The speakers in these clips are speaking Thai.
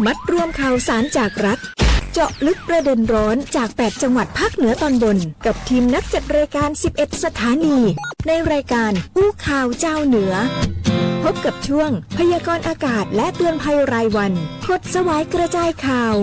มัดรวมข่าวสารจากรัฐเจาะลึกประเด็นร้อนจาก8จังหวัดภาคเหนือตอนบนกับทีมนักจัดรายการ11สถานีในรายการอู้ข่าวเจ้าเหนือพบกับช่วงพยากรณ์อากาศและเตือนภัยรายวันคดสวายกระจายข่าว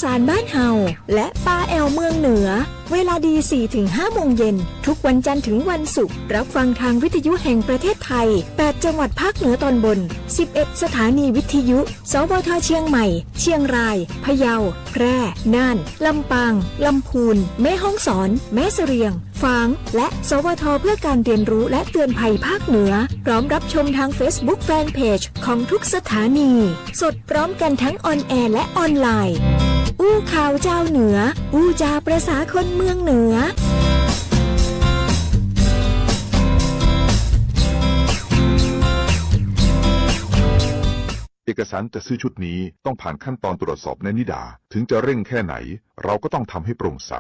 สารบ้านเฮาและป้าแอลเมืองเหนือเวลาดี 4-5 โมงเย็นทุกวันจันทร์ถึงวันศุกร์รับฟังทางวิทยุแห่งประเทศไทย8จังหวัดภาคเหนือตอนบน11สถานีวิทยุสวทเชียงใหม่เชียงรายพะเยาแพร่น่านลำปางลำพูนแม่ฮ่องสอนแม่เสรียงฝางและสวทเพื่อการเรียนรู้และเตือนภัยภาคเหนือพร้อมรับชมทาง Facebook Fanpage ของทุกสถานีสดพร้อมกันทั้งออนแอร์และออนไลน์อู้ข่าวเจ้าเหนืออู้จาประษาคนเมืองเหนือเอกสารจะซื้อชุดนี้ต้องผ่านขั้นตอนตรวจสอบในนิดาถึงจะเร่งแค่ไหนเราก็ต้องทำให้โปร่งใส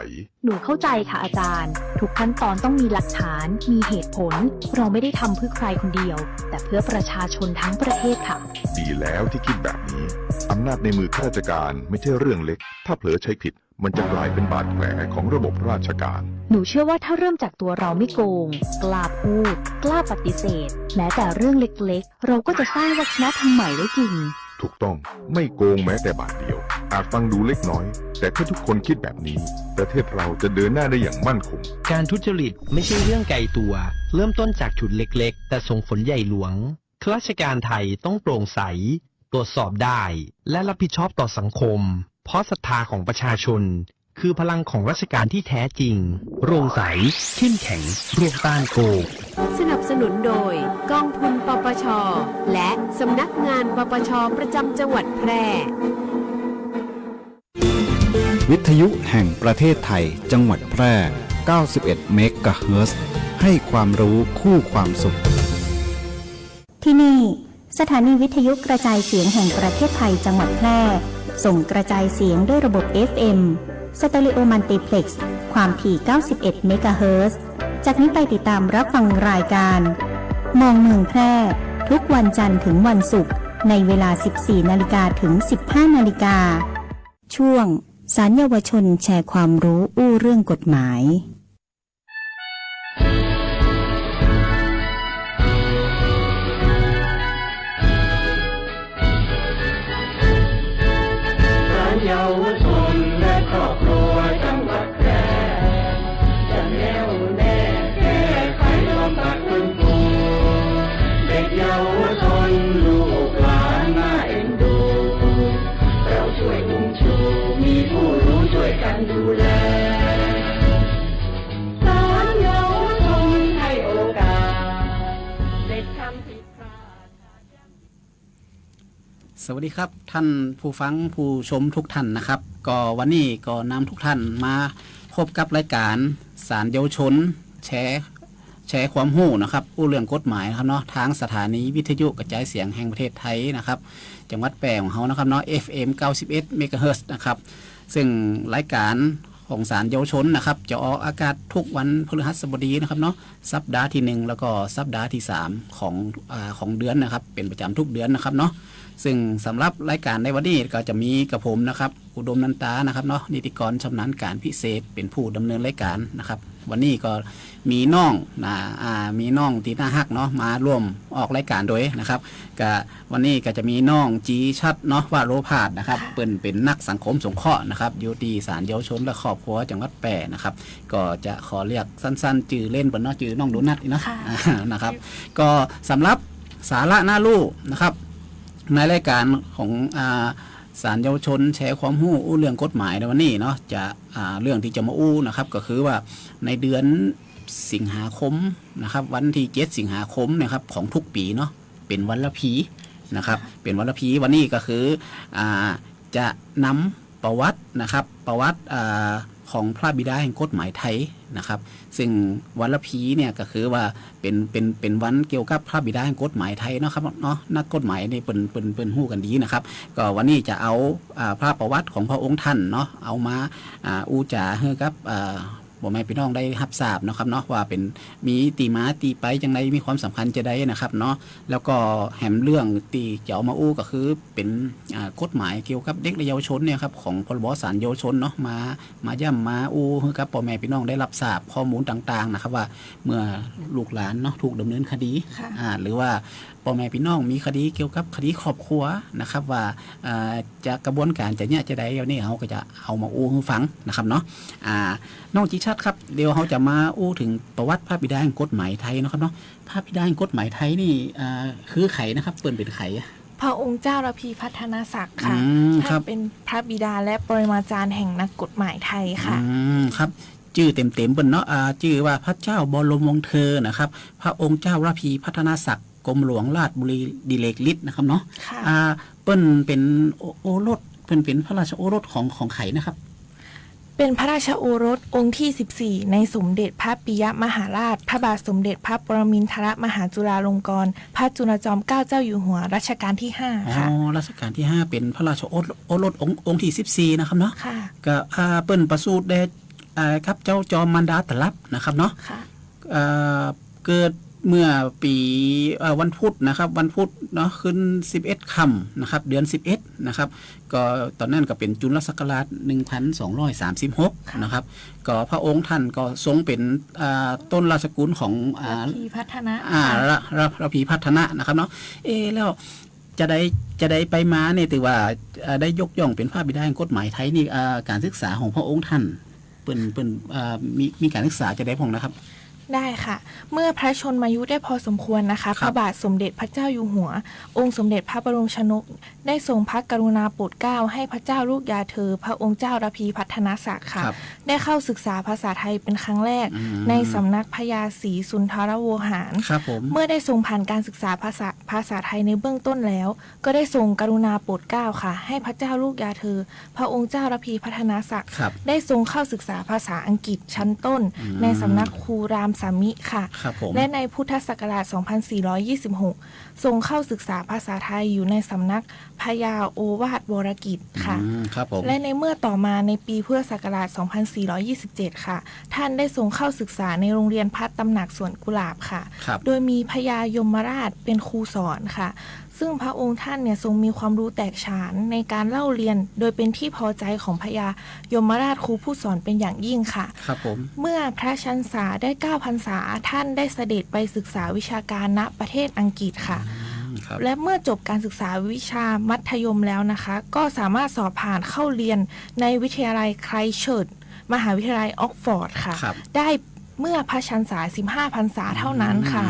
หนูเข้าใจค่ะอาจารย์ทุกขั้นตอนต้องมีหลักฐานมีเหตุผลเราไม่ได้ทำเพื่อใครคนเดียวแต่เพื่อประชาชนทั้งประเทศค่ะดีแล้วที่คิดแบบนี้อำนาจในมือข้าราชการไม่ใช่เรื่องเล็กถ้าเผลอใช้ผิดมันจะกลายเป็นบาดแผลของระบบราชการหนูเชื่อว่าถ้าเริ่มจากตัวเราไม่โกงกล้าพูดกล้าปฏิเสธแม้แต่เรื่องเล็กๆเราก็จะสร้างวัฒนธรรมใหม่ได้จริงถูกต้องไม่โกงแม้แต่บาทเดียวอาจฟังดูเล็กน้อยแต่ถ้าทุกคนคิดแบบนี้ประเทศเราจะเดินหน้าได้อย่างมั่นคงการทุจริตไม่ใช่เรื่องไกลตัวเริ่มต้นจากจุดเล็กๆแต่ส่งผลใหญ่หลวงข้าราชการไทยต้องโปร่งใสตรวจสอบได้และรับผิดชอบต่อสังคมเพราะศรัทธาของประชาชนคือพลังของราชการที่แท้จริงโปร่งใสเข้มแข็งรวมต้านโกงสนับสนุนโดยกองทุนปปช.และสำนักงานปปช.ประจำจังหวัดแพร่วิทยุแห่งประเทศไทยจังหวัดแพร่91เมกะเฮิรตซ์ให้ความรู้คู่ความสุขที่นี่สถานีวิทยุกระจายเสียงแห่งประเทศไทยจังหวัดแพร่ส่งกระจายเสียงด้วยระบบ FM สเตอริโอมัลติเพล็กซ์ความถี่91เมกะเฮิรตซ์จากนี้ไปติดตามรับฟังรายการมองเมืองแพร่ทุกวันจันทร์ถึงวันศุกร์ในเวลา 14 นาฬิกาถึง 15 นาฬิกาช่วงศาลเยาวชนแชร์ความรู้อู้เรื่องกฎหมายเยาวชนและครอบครัวจังหวัดแพร่จะแน่วแน่แก้ไขบำบัดฟื้นฟูเด็กเยาวชนลูกหลานน่าเอ็นดูเราช่วยอุ้มชูมีผู้รู้ช่วยกันดูแลศาลเยาวชนให้โอกาสเด็กทำผิดพลาดสวัสดีครับท่านผู้ฟังผู้ชมทุกท่านนะครับก็วันนี้ก็นำทุกท่านมาพบกับรายการศาลเยาวชนแชร์ความรู้นะครับอู้เรื่องกฎหมายนะครับเนาะทางสถานีวิทยุกระจายเสียงแห่งประเทศไทยนะครับจังหวัดแพร่ของเขานะครับเนาะ FM 91เมกะเฮิรตซ์นะครับซึ่งรายการของศาลเยาวชนนะครับจะออกอากาศทุกวันพฤหัสบดีนะครับเนาะสัปดาห์ที่1แล้วก็สัปดาห์ที่3ของเดือนนะครับเป็นประจำทุกเดือนนะครับเนาะซึ่งสำหรับรายการในวันนี้ก็จะมีกับผมนะครับอุดมนันตานะครับเนาะนิติกรชำนาญการพิเศษเป็นผู้ดำเนินรายการนะครับวันนี้ก็มีน้องมีน้องตีหน้าฮักเนาะมาร่วมออกรายการโดยนะครับก็วันนี้ก็จะมีน้องจีชัดเนาะว่าโรพาดนะครับเป็นนักสังคมสงเคราะห์นะครับอยู่ที่ศาลเยาวชนและครอบครัวจังหวัดแพร่นะครับก็จะขอเรียกสั้นๆจื่อเล่นบนเนาะจื่อน้องโดนัทนะนะครับก็สำหรับสาระน่ารู้นะครับในรายการของศาลเยาวชนแชร์ความรู้อู้เรื่องกฎหมายในวันนี้เนาะจะเรื่องที่จะมาอู้นะครับก็คือว่าในเดือนสิงหาคมนะครับวันที่7สิงหาคมนะครับของทุกปีเนาะเป็นวันละผีนะครับเป็นวันละผีวันนี้ก็คือจะนำประวัตินะครับประวัติของพระบิดาแห่งกฎหมายไทยนะครับซึ่งวันละผีเนี่ยก็คือว่าเป็นวันเกี่ยวกับพระบิดาแห่งกฎหมายไทยเนาะครับเนาะนักกฎหมายนี่เป็นฮู้กันดีนะครับก็วันนี้จะเอาพระประวัติของพระองค์ท่านเนาะเอามาอู้จาให้กับ บ่แม่พี่น้องได้รับทราบนะครับเนาะว่าเป็นมีตีมาตีไปจังไดมีความสำคัญจะได้นะครับเนาะแล้วก็แหมเรื่องตีจะเอามาอู้ก็คือเป็นกฎหมายเกี่ยวกับเด็กและเยาวชนเนี่ยครับของพรบศาลเยาวชนเนาะมาย่ำมาอู้ให้กับพ่อแม่พี่น้องได้รับทราบข้อมูลต่างๆนะครับว่าเมื่อลูกหลานเนาะถูกดำเนินคดีหรือว่าพ่อแม่พี่น้องมีคดีเกี่ยวกับคดีครอบครัวนะครับว่าจะกระบวนการจะเนี่ยจะได้เอาเนี่ยเขาก็จะเอามาอู้ให้ฟังนะครับเนาะน้องจิชัดครับเดี๋ยวเขาจะมาอู้ถึงประวัติพระบิดาแห่งกฎหมายไทยนะครับเนาะพระบิดาแห่งกฎหมายไทยนี่คือไขนะครับเปิดเป็นไขพระองค์เจ้าระพีพัฒนศักดิ์ค่ะท่านเป็นพระบิดาและปรมาจารย์แห่งนักกฎหมายไทยค่ะครับชื่อเต็มๆบนเนาะชื่อว่าพระเจ้าบรมวงศ์เธอนะครับพระองค์เจ้าระพีพัฒนศักดิ์กรมหลวงราชบุรีดิเลกฤทธิ์นะครับเนาะเปิ้นเป็นโอรสเป็นพระราชโอรสของไขนะครับเป็นพระราชโอรสองค์ที่14ในสมเด็จพระปิยมหาราชพระบาทสมเด็จพระปรมินทรมหาจุฬาลงกรณ์พระจุลจอมเกล้าเจ้าอยู่หัวรัชกาลที่5ค่ะรัชกาลที่5เป็นพระราชโอรสองค์ที่14นะครับเนาะก็เปิ้นประสูติได้ครับเจ้าจอมมันดาตลับนะครับเนาะเกิดเมื่อปีวันพุธนะครับวันพุธเนาะขึ้น11ค่ำนะครับเดือน11นะครับก็ตอนนั้นก็เป็นจุลศักราช1236นะครับก็พระองค์ท่านก็ทรงเป็นต้นราชกุลของระพีพัฒนะระพีพัฒนะนะครับเนาะแล้วจะได้ไปมาเนี่ยถือว่าได้ยกย่องเป็นพระบิดาแห่งกฎหมายไทยนี่การศึกษาของพระองค์ท่านเป็นมีการศึกษาจะได้พงนะครับได้ค่ะเมื่อพระชนมายุได้พอสมควรนะคะพระบาทสมเด็จพระเจ้าอยู่หัวองค์สมเด็จพระบรมชนกได้ทรงพระกรุณาโปรดเกล้าให้พระเจ้าลูกยาเธอพระองค์เจ้าระพีพัฒนศักดิ์ค่ะได้เข้าศึกษาภาษาไทยเป็นครั้งแรกในสำนักพญาศรีสุนทรโวหารเมื่อได้ทรงผ่านการศึกษาภาษาไทยในเบื้องต้นแล้วก็ได้ทรงกรุณาโปรดเกล้าค่ะให้พระเจ้าลูกยาเธอพระองค์เจ้าระพีพัฒนศักดิ์ได้ทรงเข้าศึกษาภาษาอังกฤษชั้นต้นในสำนักครูรามสามิค่ะและในพุทธศักราช 2426 ทรงเข้าศึกษาภาษาไทยอยู่ในสำนักพญาโอวาทวรกิจค่ะและในเมื่อต่อมาในปีพุทธศักราช 2427 ค่ะท่านได้ทรงเข้าศึกษาในโรงเรียนพัฒตำหนักสวนกุหลาบค่ะโดยมีพญายมราชเป็นครูสอนค่ะซึ่งพระองค์ท่านเนี่ยทรงมีความรู้แตกฉานในการเล่าเรียนโดยเป็นที่พอใจของพญายมราชครูผู้สอนเป็นอย่างยิ่งค่ะเมื่อพระชันษาได้9พรรษาท่านได้เสด็จไปศึกษาวิชาการณประเทศอังกฤษค่ะและเมื่อจบการศึกษาวิชามัธยมแล้วนะคะก็สามารถสอบผ่านเข้าเรียนในวิทยาลัยไครสต์เชิร์ชมหาวิทยาลัยออกฟอร์ดค่ะได้เมื่อพระชันษา15พรรษาเท่านั้นค่ะ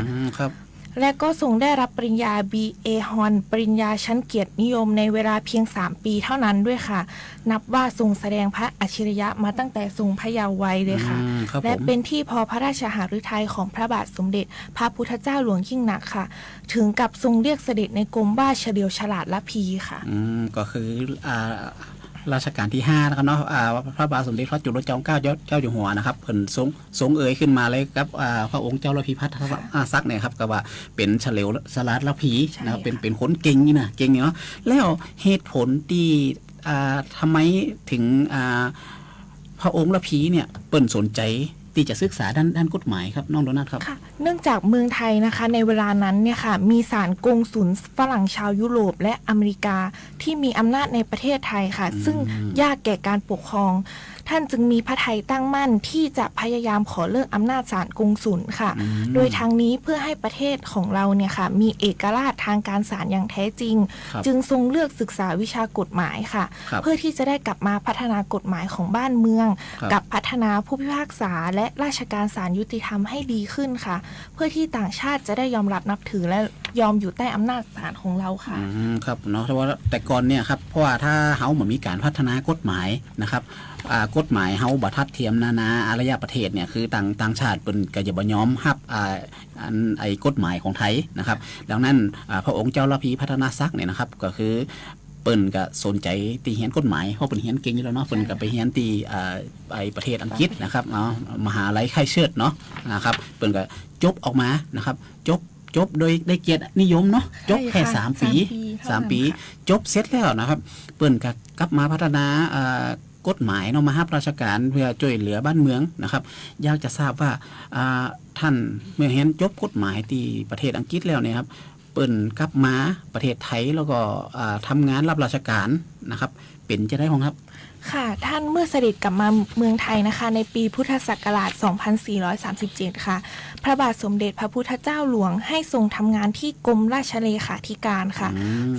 และก็ทรงได้รับปริญญา B.A. ฮอนปริญญาชั้นเกียรตินิยมในเวลาเพียง3ปีเท่านั้นด้วยค่ะนับว่าทรงแสดงพระอัจฉริยะมาตั้งแต่ทรงพระเยาว์วัยเลยค่ะและเป็นที่พอพระราชหฤทัยของพระบาทสมเด็จพระพุทธเจ้าหลวงยิ่งนักค่ะถึงกับทรงเรียกเสด็จในกรมว่าเฉลียวฉลาดละพีค่ะก็คือรัชกาลที่5นะครับเนาะพระบาทสมเด็จพระจุลจอมเกล้าเจ้าอยู่หัวนะครับเพิ่นทรงเอ่ยขึ้นมาเลยครับพระองค์เจ้าระพีพัฒนศักดิ์เนี่ยครับก็ว่าเป็นเฉลียวฉลาดละพีนะครับเป็นคนเก่งนี่นะเก่งเนาะแล้วเหตุผลที่ทำไมถึงพระองค์ละพีเนี่ยเปิ้นสนใจที่จะศึกษาด้านกฎหมายครับน้องโดนัทครับเนื่องจากเมืองไทยนะคะในเวลานั้นเนี่ยค่ะมีศาลกงสุลฝรั่งชาวยุโรปและอเมริกาที่มีอำนาจในประเทศไทยค่ะซึ่งยากแก่การปกครองท่านจึงมีพระทัยตั้งมั่นที่จะพยายามขอเลิกอำนาจศาลกงสุลค่ะโดยทางนี้เพื่อให้ประเทศของเราเนี่ยค่ะมีเอกราชทางการศาลอย่างแท้จริงจึงทรงเลือกศึกษาวิชากฎหมายค่ะเพื่อที่จะได้กลับมาพัฒนากฎหมายของบ้านเมืองกับพัฒนาผู้พิพากษาและราชการศาลยุติธรรมให้ดีขึ้นค่ะเพื่อที่ต่างชาติจะได้ยอมรับนับถือและยอมอยู่ใต้อำนาจศาลของเราค่ะครับเนาะเพราะว่าแต่ก่อนเนี่ยครับเพราะว่าถ้าเฮาเหมือนมีการพัฒนากฎหมายนะครับกฎหมายเฮาบ่ทัดเทียมนาอารยประเทศเนี่ยคือต่างชาติเปิ้นก็จะบ่ยอมรับไอ้กฎหมายของไทยนะครับดังนั้นพระองค์เจ้าระพีพัฒนศักดิ์เนี่ยนะครับก็คือเปิ้นก็สนใจตีเรียนกฎหมายเพราะเปิ้นเรียนเก่งอยู่แล้วเนาะเปิ้นก็ไปเรียนตีไอ้ประเทศอังกฤษนะครับมหาวิทยาลัยไครสต์เชิร์ชเนาะนะครับเปิ้นก็จบออกมานะครับจบโดยได้เกียรตินิยมเนาะจบแค่3 ปีจบเสร็จแล้วนะครับเปิ้นก็กลับมาพัฒนา กฎหมายเนาะมารับราชการเพื่อช่วยเหลือบ้านเมืองนะครับอยากจะทราบว่าท่านเมื่อเห็นจบกฎหมายที่ประเทศอังกฤษแล้วเนี่ยครับเปิ่นกลับมาประเทศไทยแล้วก็ทำงานรับราชการนะครับเป็นจะได้ของครับค่ะท่านเมื่อเสด็จกลับมาเมืองไทยนะคะในปีพุทธศักราช 2437 ค่ะพระบาทสมเด็จพระพุทธเจ้าหลวงให้ทรงทำงานที่กรมราชเลขาธิการค่ะ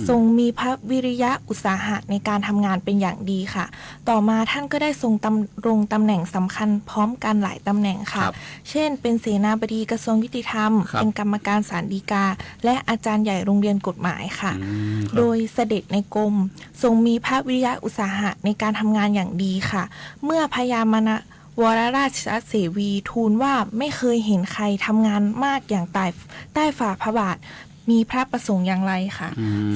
ทรงมีพระวิริยะอุตสาหะในการทำงานเป็นอย่างดีค่ะต่อมาท่านก็ได้ทรงดำรงตำแหน่งสำคัญพร้อมกันหลายตำแหน่งค่ะเช่นเป็นเสนาบดีกระทรวงยุติธรรมเป็นกรรมการศาลฎีกาและอาจารย์ใหญ่โรงเรียนกฎหมายค่ะโดยเสด็จในกรมทรงมีพระวิริยะอุตสาหะในการทำงานอย่างดีค่ะเมื่อพญามณวรราชเสวีทูลว่าไม่เคยเห็นใครทำงานมากอย่างใต้ฝ่าพระบาทมีพระประสงค์อย่างไรค่ะ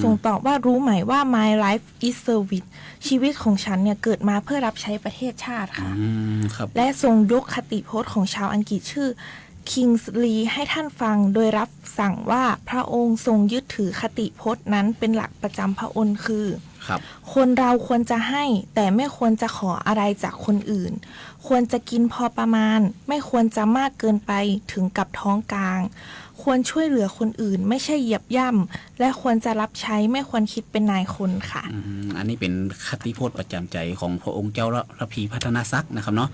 ทรงตอบว่ารู้ไหมว่า my life is service ชีวิตของฉันเนี่ยเกิดมาเพื่อรับใช้ประเทศชาติค่ะและทรงยกคติพจน์ของชาวอังกฤษชื่อคิงส์ลีให้ท่านฟังโดยรับสั่งว่าพระองค์ทรงยึดถือคติพจน์นั้นเป็นหลักประจำพระองค์คือคนเราควรจะให้แต่ไม่ควรจะขออะไรจากคนอื่นควรจะกินพอประมาณไม่ควรจะมากเกินไปถึงกับท้องกลางควรช่วยเหลือคนอื่นไม่ใช่เหยียบย่ำและควรจะรับใช้ไม่ควรคิดเป็นนายคนค่ะอันนี้เป็นคติพจน์ประจำใจของพระองค์เจ้าระพีพัฒนศักดิ์นะครับเนาะ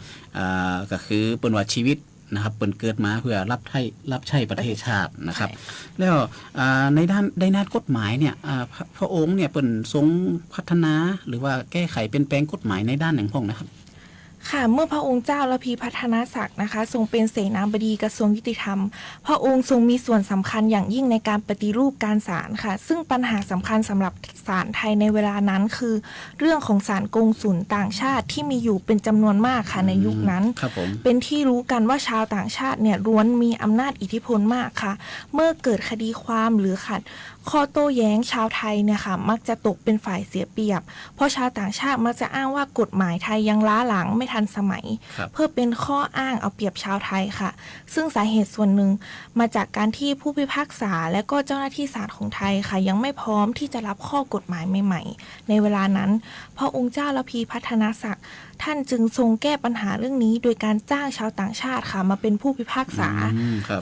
ก็คือเป็นว่าชีวิตนะครับเปิดเกิดมาเพื่อรับใช้ประเทศชาตินะครับแล้วในด้านกฎหมายเนี่ยพระองค์เนี่ยเปิดทรงพัฒนาหรือว่าแก้ไขเปลี่ยนแปลงกฎหมายในด้านหนึ่งพงนะครับค่ะเมื่อพระองค์เจ้าระพีพัฒนศักดิ์นะคะทรงเป็นเสนาบดีกระทรวงยุติธรรมพระองค์ทรงมีส่วนสำคัญอย่างยิ่งในการปฏิรูปการศาลค่ะซึ่งปัญหาสำคัญสำหรับศาลไทยในเวลานั้นคือเรื่องของศาลกงสุลต่างชาติที่มีอยู่เป็นจำนวนมากค่ะในยุคนั้นเป็นที่รู้กันว่าชาวต่างชาติเนี่ยล้วนมีอำนาจอิทธิพลมากค่ะเมื่อเกิดคดีความหรือขัดข้อโต้แย้งชาวไทยเนี่ยค่ะมักจะตกเป็นฝ่ายเสียเปรียบเพราะชาวต่างชาติมักจะอ้างว่ากฎหมายไทยยังล้าหลังไม่ทันสมัยเพื่อเป็นข้ออ้างเอาเปรียบชาวไทยค่ะซึ่งสาเหตุส่วนหนึ่งมาจากการที่ผู้พิพากษาและก็เจ้าหน้าที่ศาลของไทยค่ะยังไม่พร้อมที่จะรับข้อกฎหมายใหม่ๆในเวลานั้นพระองค์เจ้าระพีพัฒนศักดิ์ท่านจึงทรงแก้ปัญหาเรื่องนี้โดยการจ้างชาวต่างชาติค่ะมาเป็นผู้พิพากษา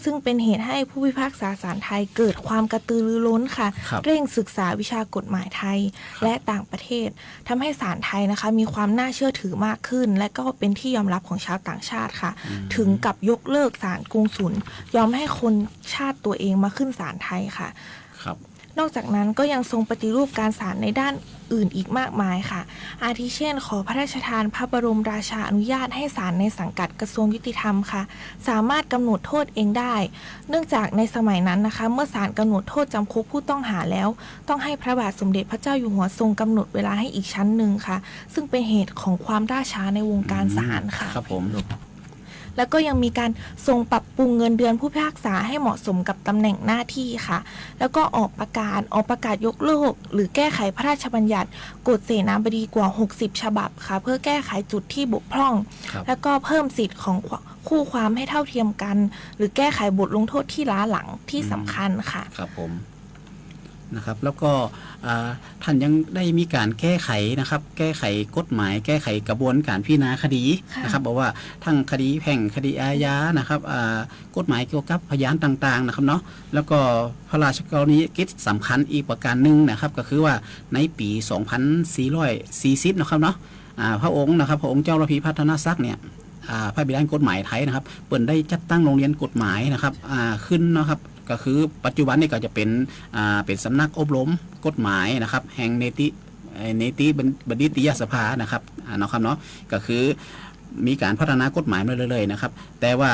ซึ่งเป็นเหตุให้ผู้พิพากษาศาลไทยเกิดความกระตือรือร้นค่ะเร่งศึกษาวิชากฎหมายไทยและต่างประเทศทำให้ศาลไทยนะคะมีความน่าเชื่อถือมากขึ้นและก็เป็นที่ยอมรับของชาวต่างชาติค่ะถึงกับยกเลิกศาลกงสุลยอมให้คนชาติตัวเองมาขึ้นศาลไทยค่ะนอกจากนั้นก็ยังทรงปฏิรูปการศาลในด้านอื่นอีกมากมายค่ะอาทิเช่นขอพระราชทานพระบรมราชาอนุญาตให้ศาลในสังกัดกระทรวงยุติธรรมค่ะสามารถกำหนดโทษเองได้เนื่องจากในสมัยนั้นนะคะเมื่อศาลกำหนดโทษจำคุกผู้ต้องหาแล้วต้องให้พระบาทสมเด็จพระเจ้าอยู่หัวทรงกำหนดเวลาให้อีกชั้นหนึ่งค่ะซึ่งเป็นเหตุของความล่าช้าในวงการศาลค่ะครับผมแล้วก็ยังมีการทรงปรับปรุงเงินเดือนผู้พิพากษาให้เหมาะสมกับตำแหน่งหน้าที่ค่ะแล้วก็ออกประกาศยกเลิกหรือแก้ไขพระราชบัญญัติกฎเสนาบดีกว่า60ฉบับค่ะเพื่อแก้ไขจุดที่บกพร่องแล้วก็เพิ่มสิทธิ์ของคู่ความให้เท่าเทียมกันหรือแก้ไขบทลงโทษที่ล้าหลังที่สำคัญค่ะครับผมนะครับแล้วก็ท่านยังได้มีการแก้ไขนะครับแก้ไขกฎหมายแก้ไขกระบวนการพิจารณาคดีนะครับบอกว่าทั้งคดีแพ่งคดีอาญานะครับกฎหมายเกี่ยวกับพยานต่างๆนะครับเนาะแล้วก็พระราชกรณียกิจสำคัญอีกประการหนึ่งนะครับก็คือว่าในปี 2440 นะครับเนาะพระองค์เจ้าระพีพัฒนศักดิ์เนี่ยพระบิดากฎหมายไทยนะครับเปิดได้จัดตั้งโรงเรียนกฎหมายนะครับขึ้นนะครับก็คือปัจจุบันนี่ก็จะเป็นสำนักอบรมกฎหมายนะครับแห่งเนติบัณฑิตยสภานะครับเนาะครับเนาะก็คือมีการพัฒนากฎหมายมาเรื่อยๆนะครับแต่ว่า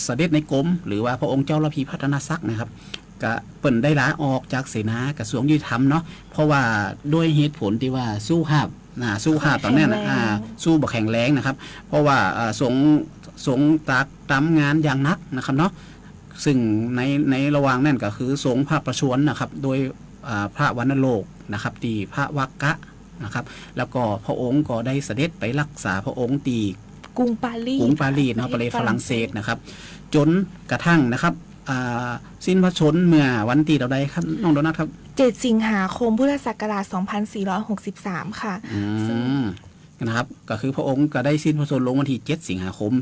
เสด็จในกรมหรือว่าพระองค์เจ้าระพีพัฒนศักดิ์นะครับก็เปิ่นได้ลาออกจากเสนากระทรวงยุติธรรมเนาะเพราะว่าด้วยเหตุผลที่ว่าสู้ภาพตอนนี้สู้บ่แข็งแรงนะครับเพราะว่าสงตามงานอย่างนักนะครับเนาะซึ่งในระหว่างนั่นก็คือสงพระประชวรนะครับโดยพระวรรณโลกนะครับตีพระวักกะนะครับแล้วก็พระองค์ก็ได้เสด็จไปรักษาพระองค์ตีกรุงปารีสนะประเทศฝรั่งเศสนะครับจนกระทั่งนะครับ สิ้นพระชนเมื่อวันที่เราได้ครับน้องโดนัทครับ 7 สิงหาคมพุทธศักราช 2463 ค่ะซึ่งนะครับก็คือพระองค์ก็ได้สิ้นพระชนลงวันที่7 สิงหาคม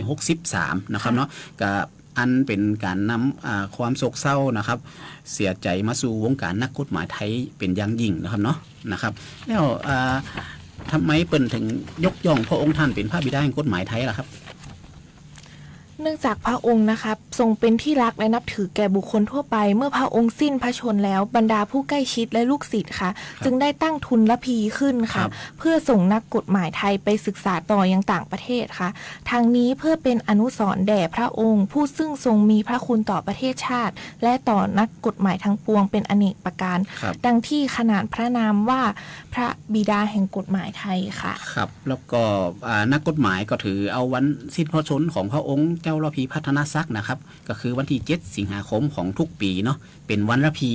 2463 นะครับเนาะกับอันเป็นการนำความโศกเศร้านะครับเสียใจมาสู่วงการนักกฎหมายไทยเป็นอย่างยิ่งนะครับเนาะนะครับแล้วทำไมเปิ่นถึงยกย่องพระองค์ท่านเป็นพระบิดาแห่งกฎหมายไทยล่ะครับเนื่องจากพระองค์นะครับทรงเป็นที่รักและนับถือแก่บุคคลทั่วไปเมื่อพระองค์สิ้นพระชนแล้วบรรดาผู้ใกล้ชิดและลูกศิษย์ค่ะจึงได้ตั้งทุนละพีขึ้นค่ะเพื่อส่งนักกฎหมายไทยไปศึกษาต่อยังต่างประเทศค่ะทางนี้เพื่อเป็นอนุสรณ์แด่พระองค์ผู้ซึ่งทรงมีพระคุณต่อประเทศชาติและต่อนักกฎหมายทั้งปวงเป็นอเนกประการดังที่ขนานพระนามว่าพระบิดาแห่งกฎหมายไทยค่ะครับแล้วก็นักกฎหมายก็ถือเอาวันสิ้นพระชนของพระองค์เจ้าระพีพัฒนศักดิ์นะครับก็คือวันที่7 สิงหาคมของทุกปีเนาะเป็นวันระพี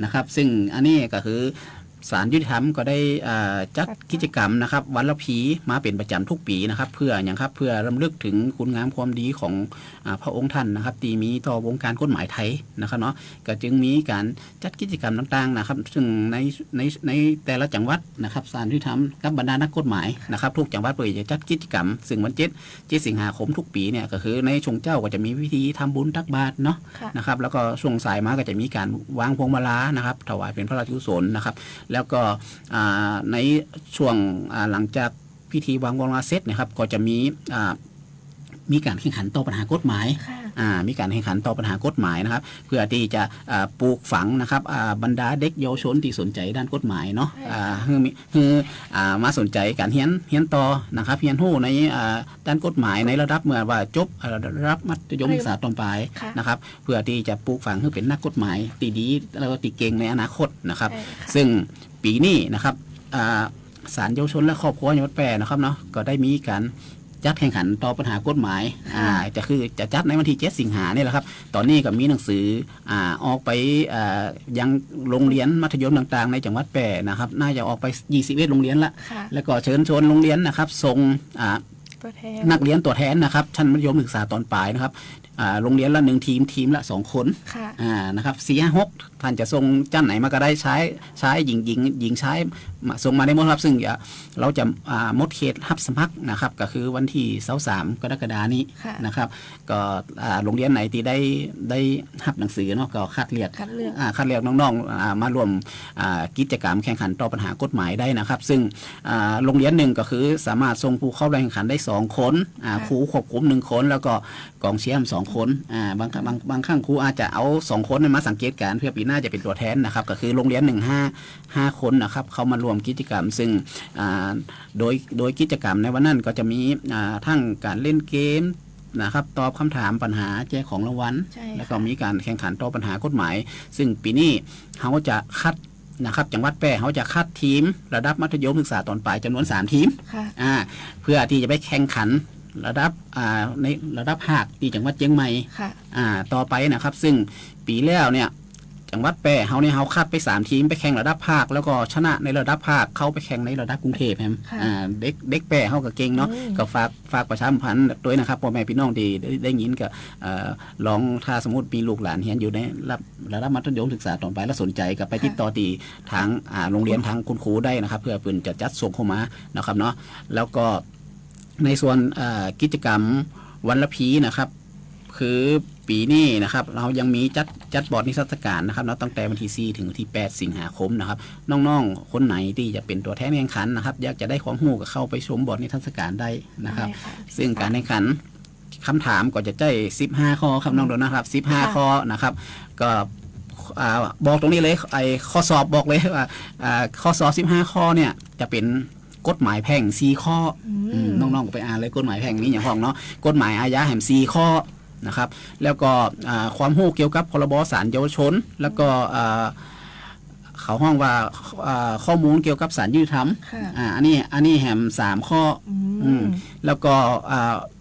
นะครับซึ่งอันนี้ก็คือศาลยุติธรรมก็ได้จัดกิจกรรมนะครับวันละพีมาเป็นประจำทุกปีนะครับเพื่ออย่างครับเพื่อรำลึกถึงคุณงามความดีของพระองค์ท่านนะครับที่มีต่อวงการกฎหมายไทยนะครับเนาะก็จึงมีการจัดกิจกรรมต่างๆนะครับซึ่งในแต่ละจังหวัดนะครับศาลยุติธรรมกับบรรดานักกฎหมายนะครับทุกจังหวัดเปิดจะจัดกิจกรรมซึ่งวัน7 สิงหาคมทุกปีเนี่ยก็คือในช่วงเจ้าก็จะมีพิธีทำบุญตักบาตรเนาะนะครับแล้วก็ช่วงสายมาก็จะมีการวางพวงมาลานะครับถวายเป็นพระราชกุศลนะครับแล้วก็ในช่วงหลังจากพิธีวางวงลาเสร็จนะครับก็จะมีการแข่งขันต่อปัญหากฎหมายมีการแข่งขันต่อปัญหากฎหมายนะครับเพื่อที่จะปลูกฝังนะครับบรรดาเด็กเยาวชนที่สนใจด้านกฎหมายเนาะคือมาสนใจการเรียนต่อนะครับเรียนรู้ในด้านกฎหมายในระดับเมื่อว่าจบระดับมัธยมศึกษาตอนปลายนะครับเพื่อที่จะปลูกฝังให้เป็นนักกฎหมายตีดีแล้วก็ตีเก่งในอนาคตนะครับซึ่งปีนี้นะครับศาลเยาวชนและครอบครัวจังหวัดแพร่นะครับเนาะก็ได้มีการจัดแข่งขันต่อปัญหากฎหมายจะจัดในวันที่7 สิงหาเนี่ยแหละครับตอนนี้ก็มีหนังสือออกไปยังโรงเรียนมัธยมต่างๆในจังหวัดแพร่นะครับน่าจะออกไป21โรงเรียนละแล้วก็เชิญชวนโรงเรียนนะครับส่งนักเรียนตัวแทนนะครับชั้นมัธยมศึกษาตอนปลายนะครับโรงเรียนละ1 ทีมละ2 คนนะครับ4-6ท่านจะส่งจ้านไหนมาก็ได้ใช้หญิงใช้ส่งมาได้หมดครับซึ่งเราจะมดเขตรับสมัครนะครับก็คือวันที่23 กรกฎาคมนี้นะครับก็โรงเรียนไหนที่ได้รับหนังสือเนาะก็คัดเลือกน้องๆมารวมกิจกรรมแข่งขันต่อปัญหากฎหมายได้นะครับซึ่งโรงเรียนหนึ่งก็คือสามารถส่งผู้เข้าแข่งขันได้2 คนครูควบคุม1 คนแล้วก็กองเชียร์2 คนบางครั้งครูอาจจะเอา2 คนมาสังเกตการเพื่อปีหน้าจะเป็นตัวแทนนะครับก็คือโรงเรียน5 คนนะครับเข้ามารวมกิจกรรมซึ่งโดยกิจกรรมในวันนั้นก็จะมีทั้งการเล่นเกมนะครับตอบคำถามปัญหาแจกของรางวัลแล้วก็มีการแข่งขันต่อปัญหากฎหมายซึ่งปีนี้เขาจะคัดนะครับจังหวัดแพร่เขาจะคัดทีมระดับมัธยมศึกษาตอนปลายจำนวน3 ทีมเพื่อที่จะไปแข่งขันระดับในระดับภาคที่จังหวัดเชียงใหม่ต่อไปนะครับซึ่งปีแล้วเนี่ยจังหวัดแพร่เขาคัดไป3 ทีมไปแข่งระดับภาคแล้วก็ชนะในระดับภาคเข้าไปแข่งในระดับกรุงเทพครับเด็กแพร่เขาก็เก่งเนาะก็ฝากประชาสัมพันธ์ด้วยนะครับพ่อแม่พี่น้องที่ได้ยินก็ลองถ้าสมมติมีลูกหลานเรียนอยู่ในระดับมัธยมศึกษาต่อไปแล้วสนใจก็ไปติดต่อที่ทางโรงเรียนทางคุณครูได้นะครับเพื่อเพิ่นจะจัดส่งเข้ามานะครับเนาะแล้วก็ในส่วนกิจกรรมวันละพีนะครับคือปีนี้นะครับเรายังมีจัดบอร์ดนิทรรศการนะครับตั้งแต่วันที่4 ถึงวันที่8 สิงหาคมนะครับน้องๆคนไหนที่จะเป็นตัวแทนแข่งขันนะครับอยากจะได้ความรู้ก็เข้าไปชมบอร์ดนิทรรศการได้นะครับซึ่งการแข่งขันคำถามก็จะได้15 ข้อครับน้องโดนนะครับ15 ข้อนะครับก็บอกตรงนี้เลยไอ้ข้อสอบบอกเลยว่าข้อสอบ15 ข้อเนี่ยจะเป็นกฎหมายแพ่ง4 ข้อน้องๆก็ไปอ่านเลยกฎหมายแพ่งนี้อย่างของเนาะกฎหมายอาญาแห่ง4 ข้อนะครับแล้วก็ความรู้เกี่ยวกับพรบศาลเยาวชนแล้วก็เขาห้องว่าข้อมูลเกี่ยวกับศาลยุติธรรมอันนี้แหม3 ข้อแล้วก็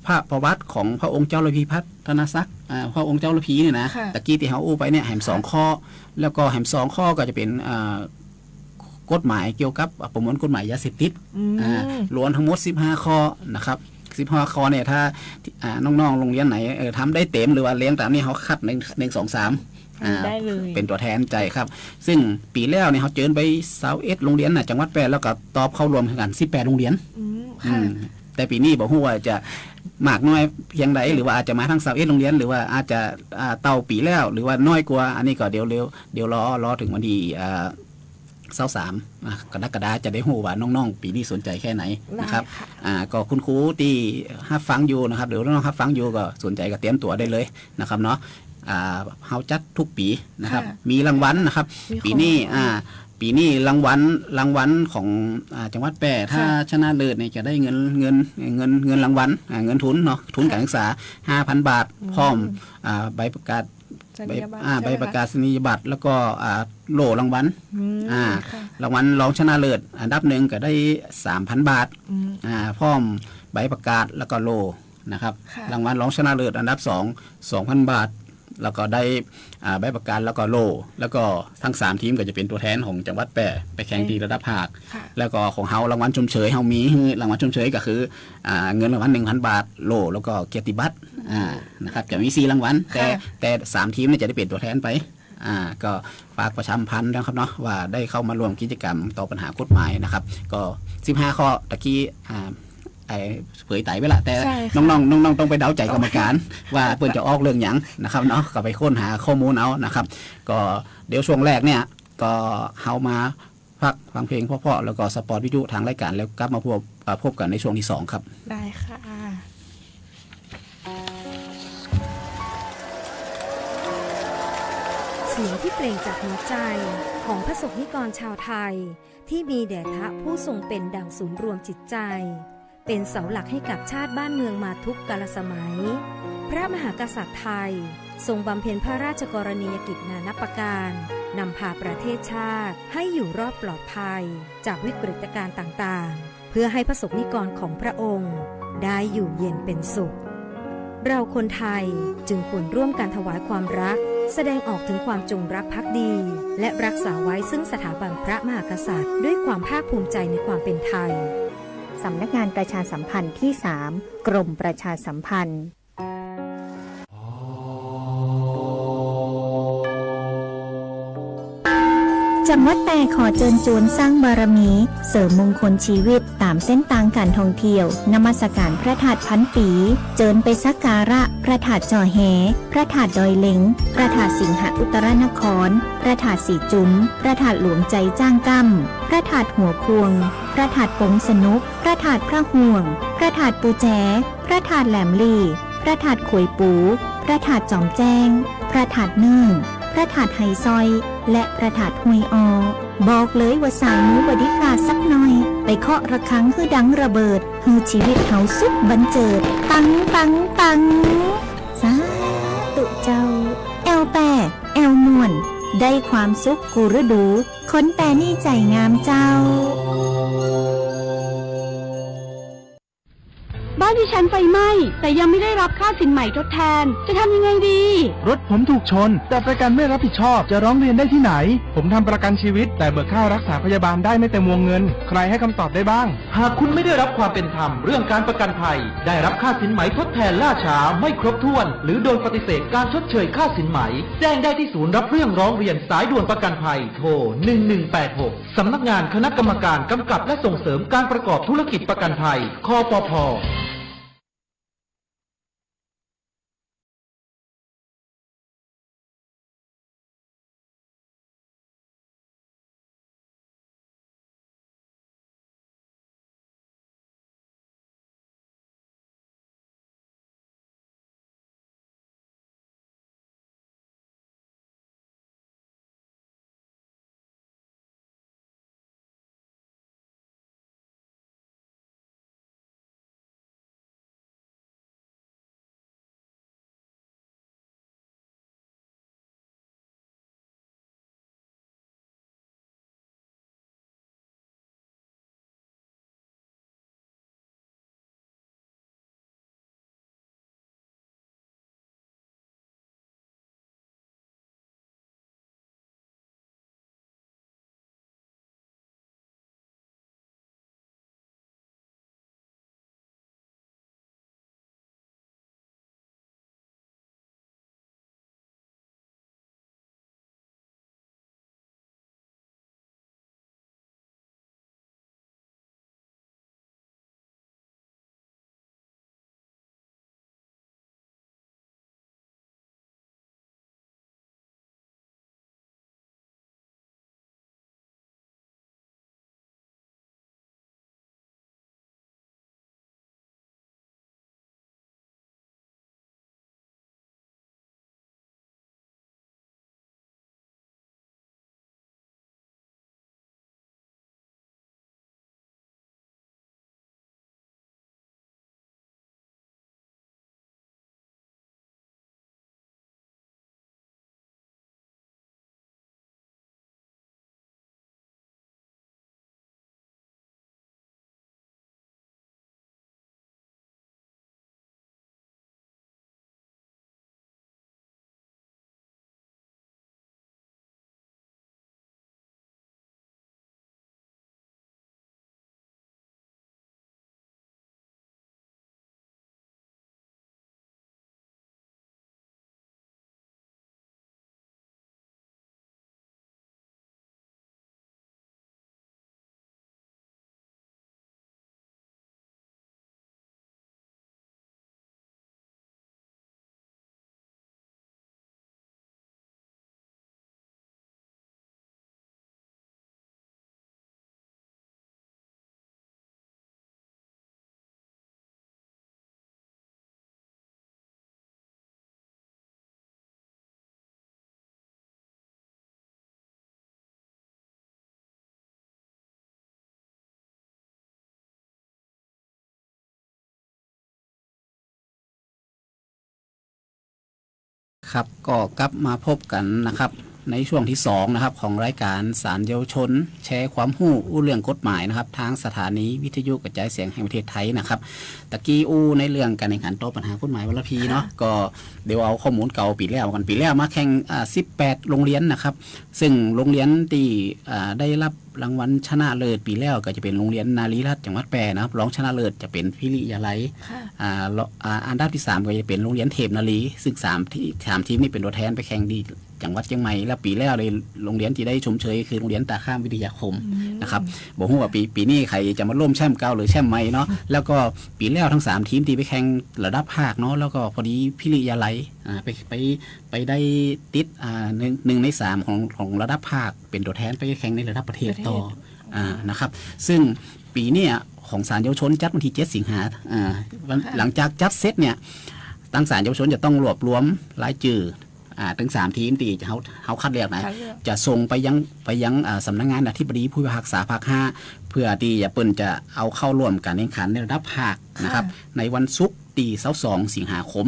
พระประวัติของพระองค์เจ้าระพีพัฒนศักดิ์พระองค์เจ้าระพีเนี่ยนะตะกี้ที่เขาอู้ไปเนี่ยแหม2 ข้อแล้วก็แหม2 ข้อก็จะเป็นกฎหมายเกี่ยวกับประมวลกฎหมายยาเสพติดล้วนทั้งหมด15 ข้อนะครับ 15ข้อเนี่ยถ้าน้องๆโรงเรียนไหนทำได้เต็มหรือว่าเลี้ยงตามนี้เขาคัด1 2 3ได้เลยเป็นตัวแทนใจครับซึ่งปีแล้วเนี่ยเขาเจิญไป21โรงเรียนน่ะจังหวัดแปดแล้วก็ตอบเข้ารวมกัน18โรงเรียนแต่ปีนี้บอกว่าจะมากน้อยเพียงใดหรือว่าอาจจะมาทั้ง21โรงเรียนหรือว่าอาจจะเต่าปีแล้วหรือว่าน้อยกว่าอันนี้ก็เดี๋ยวรอถึงวันที่23กรกฎาคมจะได้รู้ว่าน้องๆปีนี้สนใจแค่ไหนนะครับก็คุณครูที่รับฟังอยู่นะครับเดี๋ยวน้องๆรับฟังอยู่ก็สนใจก็เตรียมตัวได้เลยนะครับเนาะเฮาจัดทุกปีนะครับมีรางวัลนะครับปีนี้รางวัลของจังหวัดแปรถ้าชนะเลิศเนี่ยจะได้เงินรางวัลเงินทุนเนาะทุนการศึกษา 5,000 บาทพร้อมใบประกาศใบประกาศนียบัตรแล้วก็โล่รางวัลรางวัลรองชนะเลิศอันดับ1ก็ได้ 3,000 บาทพร้อมใบประกาศแล้วก็โล่นะครับรางวัลรองชนะเลิศอันดับ2 2,000 บาทแล้วก็ได้ใบประกันแล้วก็โล่แล้วก็ทั้ง3ทีมก็จะเป็นตัวแทนของจังหวัดแปรไปแข่งที่ระดับภาคแล้วก็ของเฮารางวัลชมเชยเฮามีรางวัลชมเชยก็คือเงินรางวัล 1,000 บาทโล่แล้วก็เกียรติบัตรนะครับจะมี4รางวัลแต่3ทีมเนี่ยจะได้เป็นตัวแทนไปก็ฝากประชาสัมพันธ์นะครับเนาะว่าได้เข้ามาร่วมกิจกรรมต่อปัญหากฎหมายนะครับก็15ข้อตะกี้เผยไต่ไปละแต่น้องๆต้องไปเดาใจกรรมการว่าเพิ่นจะออกเรื่องหยังนะครับเนาะก็ไปค้นหาข้อมูลเอานะครับก็เดี๋ยวช่วงแรกเนี่ยก็เฮามาฟังเพลงเพราะๆแล้วก็สปอร์ตวิทยุทางรายการแล้วกลับมาพบกันในช่วงที่2ครับได้ค่ะเสียงที่เปล่งจากหัวใจของพระสงฆ์นิกรชาวไทยที่มีแด่พระผู้ทรงเป็นดั่งศูนย์รวมจิตใจเป็นเสาหลักให้กับชาติบ้านเมืองมาทุกกาลสมัยพระมหากษัตริย์ไทยทรงบำเพ็ญพระราชกรณียกิจนานับประการนำพาประเทศชาติให้อยู่รอดปลอดภัยจากวิกฤตการณ์ต่างๆเพื่อให้พระสงฆ์นิกรของพระองค์ได้อยู่เย็นเป็นสุขเราคนไทยจึงควรร่วมกันถวายความรักแสดงออกถึงความจงรักภักดีและรักษาไว้ซึ่งสถาบันพระมหากษัตริย์ด้วยความภาคภูมิใจในความเป็นไทยสำนักงานประชาสัมพันธ์ที่ 3 กรมประชาสัมพันธ์จังหวัดแปรขอเชิญชวนสร้างบารมีเสริมมงคลชีวิตตามเส้นทางการท่องเที่ยวนมัสการพระธาตุพันปีเจิญไปสักการะพระธาตุจอแหพระธาตุดอยเหล็งพระธาตุสิงหอุตรนครพระธาตุสีจุ้มพระธาตุหลวงใจจ้างกั้มพระธาตุหัวควงพระธาตุปงสนุกพระธาตุพระห่วงพระธาตุปูแจพระธาตุแหลมลีพระธาตุขวยปูพระธาตุจอมแจ้งพระธาตุเนื่องพระธาตุไฮซอยและพระธาตุห้วยออบอกเลยว่าสายมูบดิพลาดสักหน่อยไปเคาะระฆังคือดังระเบิดฮือชีวิตเฮาสุขบันเจิดตังสาธุเจ้าแอลแปแอลมวนได้ความสุขกูฤดูคนแปรนี่ใจงามเจ้าบ้านที่ฉันไฟไหม้แต่ยังไม่ได้รับค่าสินใหม่ทดแทนจะทำยังไงดีรถผมถูกชนแต่ประกันไม่รับผิดชอบจะร้องเรียนได้ที่ไหนผมทำประกันชีวิตแต่เบิกค่ารักษาพยาบาลได้ไม่เต็มวงเงินใครให้คำตอบได้บ้างหากคุณไม่ได้รับความเป็นธรรมเรื่องการประกันภัยได้รับค่าสินไหมทดแทนล่าช้าไม่ครบถ้วนหรือโดนปฏิเสธการชดเชยค่าสินไหมแจ้งได้ที่ศูนย์รับเรื่องร้องเรียนสายด่วนประกันภัยโทร1186สำนักงานคณะกรรมการกำกับและส่งเสริมการประกอบธุรกิจประกันภัยคปภ ครับก็กลับมาพบกันนะครับในช่วงที่2นะครับของรายการสารเยาวชนแชร์ความรู้เรื่องกฎหมายนะครับทางสถานีวิทยุกระจายเสียงแห่งประเทศไทยนะครับตะกี้ในเรื่องการแข่งขันโต้ปัญหากฎหมายวลพีเนาะก็เดี๋ยวเอาข้อมูลเก่าปีแล้วกันปีแล้วมาแข่ง18โรงเรียนนะครับซึ่งโรงเรียนที่ได้รับรางวัลชนะเลิศปีแล้วก็จะเป็นโรงเรียนนารีรัตน์จังหวัดแพร่นะครับรองชนะเลิศจะเป็นพิริยาไลอันดับที่3ก็จะเป็นโรงเรียนเทพนารีซึ่ง3ทีมนี้เป็นตัวแทนไปแข่งดีจังหวัดเชียงใหม่แล้วปีแล้วเลยโรงเรียนที่ได้ชมเชยคือโรงเรียนตาข้ามวิทยาคมนะครับบอกว่าปีนี้ใครจะมาร่วมแชมป์เก่าหรือแชมป์ใหม่เนาะแล้วก็ปีแล้วทั้ง3ทีมที่ไปแข่งระดับภาคเนาะแล้วก็พอดีพิริยาไลไปได้ติด1 ใน 3ของระดับภาคเป็นตัวแทนไปแข่งในระดับประเทศต่อนะครับซึ่งปีนี้ของศาลเยาวชนจัดวันที่7 สิงหาหลังจากจัดเสร็จเนี่ยตั้งศาลเยาวชนจะต้องรวบรวมรายชื่อถึง3ทีมที่เขาคัดเลือกนะจะส่งไปยังสำนักงานอธิบดีผู้พิพากษาภาค5เพื่อที่จะเปิ้นจะเอาเข้าร่วมการแข่งขันในระดับภาคนะครับในวันศุกร์ที่22 สิงหาคม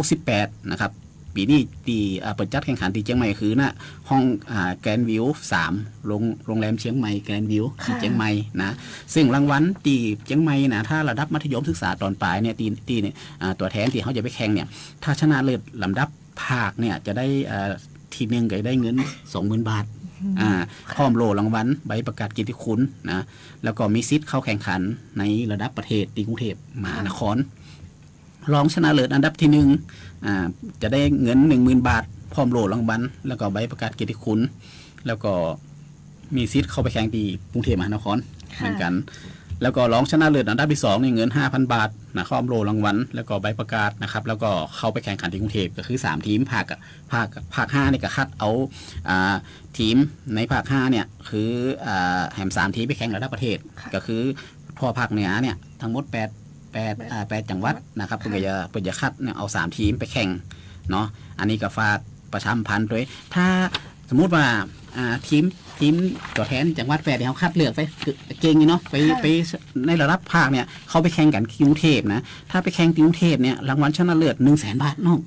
2568นะครับปีนี้ที่เปิดจัดแข่งขันที่เชียงใหม่คือนะห้องแกรนด์วิว3โรงแรมเชียงใหม่แกรนด์วิวที่เชียงใหม่นะซึ่งรางวัลที่เชียงใหม่นะถ้าระดับมัธยมศึกษาตอนปลายเนี่ยตีเนี่ยตัวแทนที่เขาจะไปแข่งเนี่ยถ้าชนะเลิศลำดับภาคเนี่ยจะได้ทีมหนึ่งก็ได้เงิน 20,000 บาทพร้อมโล่รางวัลใบประกาศเกียรติคุณนะแล้วก็มีสิทธิ์เข้าแข่งขันในระดับประเทศที่กรุงเทพมหานครรองชนะเลิศอันดับที่1จะได้เงิน 10,000 บาทพร้อมโล่รางวัลแล้วก็ใบประกาศเกียรติคุณแล้วก็มีสิทธิ์เข้าไปแข่งที่กรุงเทพมหานครเหมือนกันแล้วก็รองชนะเลิศอันดับที่2นี่เงิน 5,000 บาทนะพร้อมโล่รางวัลแล้วก็ใบประกาศนะครับแล้วก็เข้าไปแข่งขันที่กรุงเทพก็คือ3ทีมภาค5นี่ก็คัดเอาทีมในภาค5เนี่ยคือแหม3ทีมไปแข่งระดับประเทศก็คือพอภาคเหนือเนี่ยทั้งหมด8จังหวัดนะครับเพื่อจะคัดเนี่ยเอา3ทีมไปแข่งเนาะอันนี้ก็ฝากประชาสัมพันธ์ด้วยถ้าสมมุติว่าทีมตัวแทนจังหวัด8ที่เขาคัดเลือกไปเก่งอยู่เนาะไปในระดับภาคเนี่ยเขาไปแข่งกันที่กรุงเทพนะถ้าไปแข่งที่กรุงเทพเนี่ยรางวัลชนะเลิศ 100,000 บาทเนาะ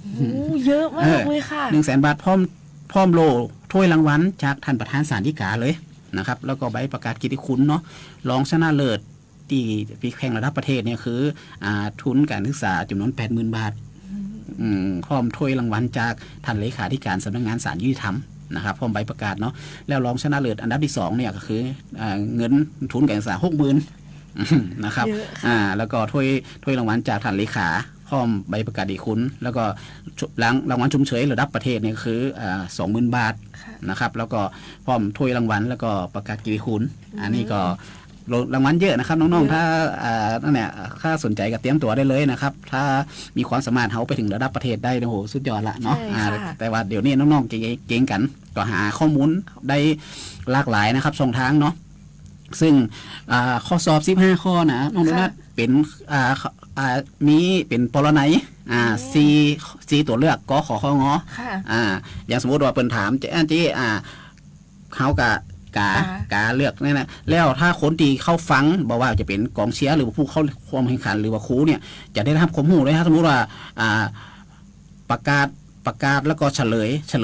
เยอะมากเลยค่ะ 100,000 บาทพร้อมโล่ถ้วยรางวัลจากท่านประธานศาลฎีกาเลยนะครับแล้วก็ใบประกาศเกียรติคุณเนาะรองชนะเลิศที่แข่งระดับประเทศเนี่ยคือทุนการศึกษาจำนวน 80,000 บาทพร้อมถ้วยรางวัลจากท่านเลขาธิการสำนักงานศาลยุติธรรมนะครับพร้อมใบประกาศเนาะแล้วรองชนะเลิศอันดับที่2เนี่ยก็คือเงินทุนการศึกษา 60,000 นะครับแล้วก็ถ้วยรางวัลจากท่านเลขาพร้อมใบประกาศดีคุณแล้วก็รางวัลชมเชยระดับประเทศเนี่ยคือ 20,000 บาทนะครับแล้วก็พร้อมถ้วยรางวัลแล้วก็ประกาศกิติคุณอันนี้ก็รางวัลเยอะนะครับน้องๆถ้านั่นแหละถ้าสนใจก็เตรียมตัวได้เลยนะครับถ้ามีความสามารถเขาไปถึงระดับประเทศได้โอ้โหสุดยอดละเนาะแต่ว่าเดี๋ยวนี้น้องๆเก่งกันก็หาข้อมูลได้หลากหลายนะครับช่องทางเนาะซึ่งข้อสอบ15ข้อนะน้องโดนัทเป็นมีเป็นปรนัย4ตัวเลือกกขขงอย่างสมมติว่าเปิ้นถามเจ๊เขากาเลือกนี่นะแล้วถ้าคนที่เข้าฟังบอกว่าจะเป็นกองเชียร์หรือผู้เข้าร่วมแข่งขันหรือว่าครูเนี่ยจะได้รับความรู้เลยถ้าสมมติว่าประกาศแล้วก็เฉล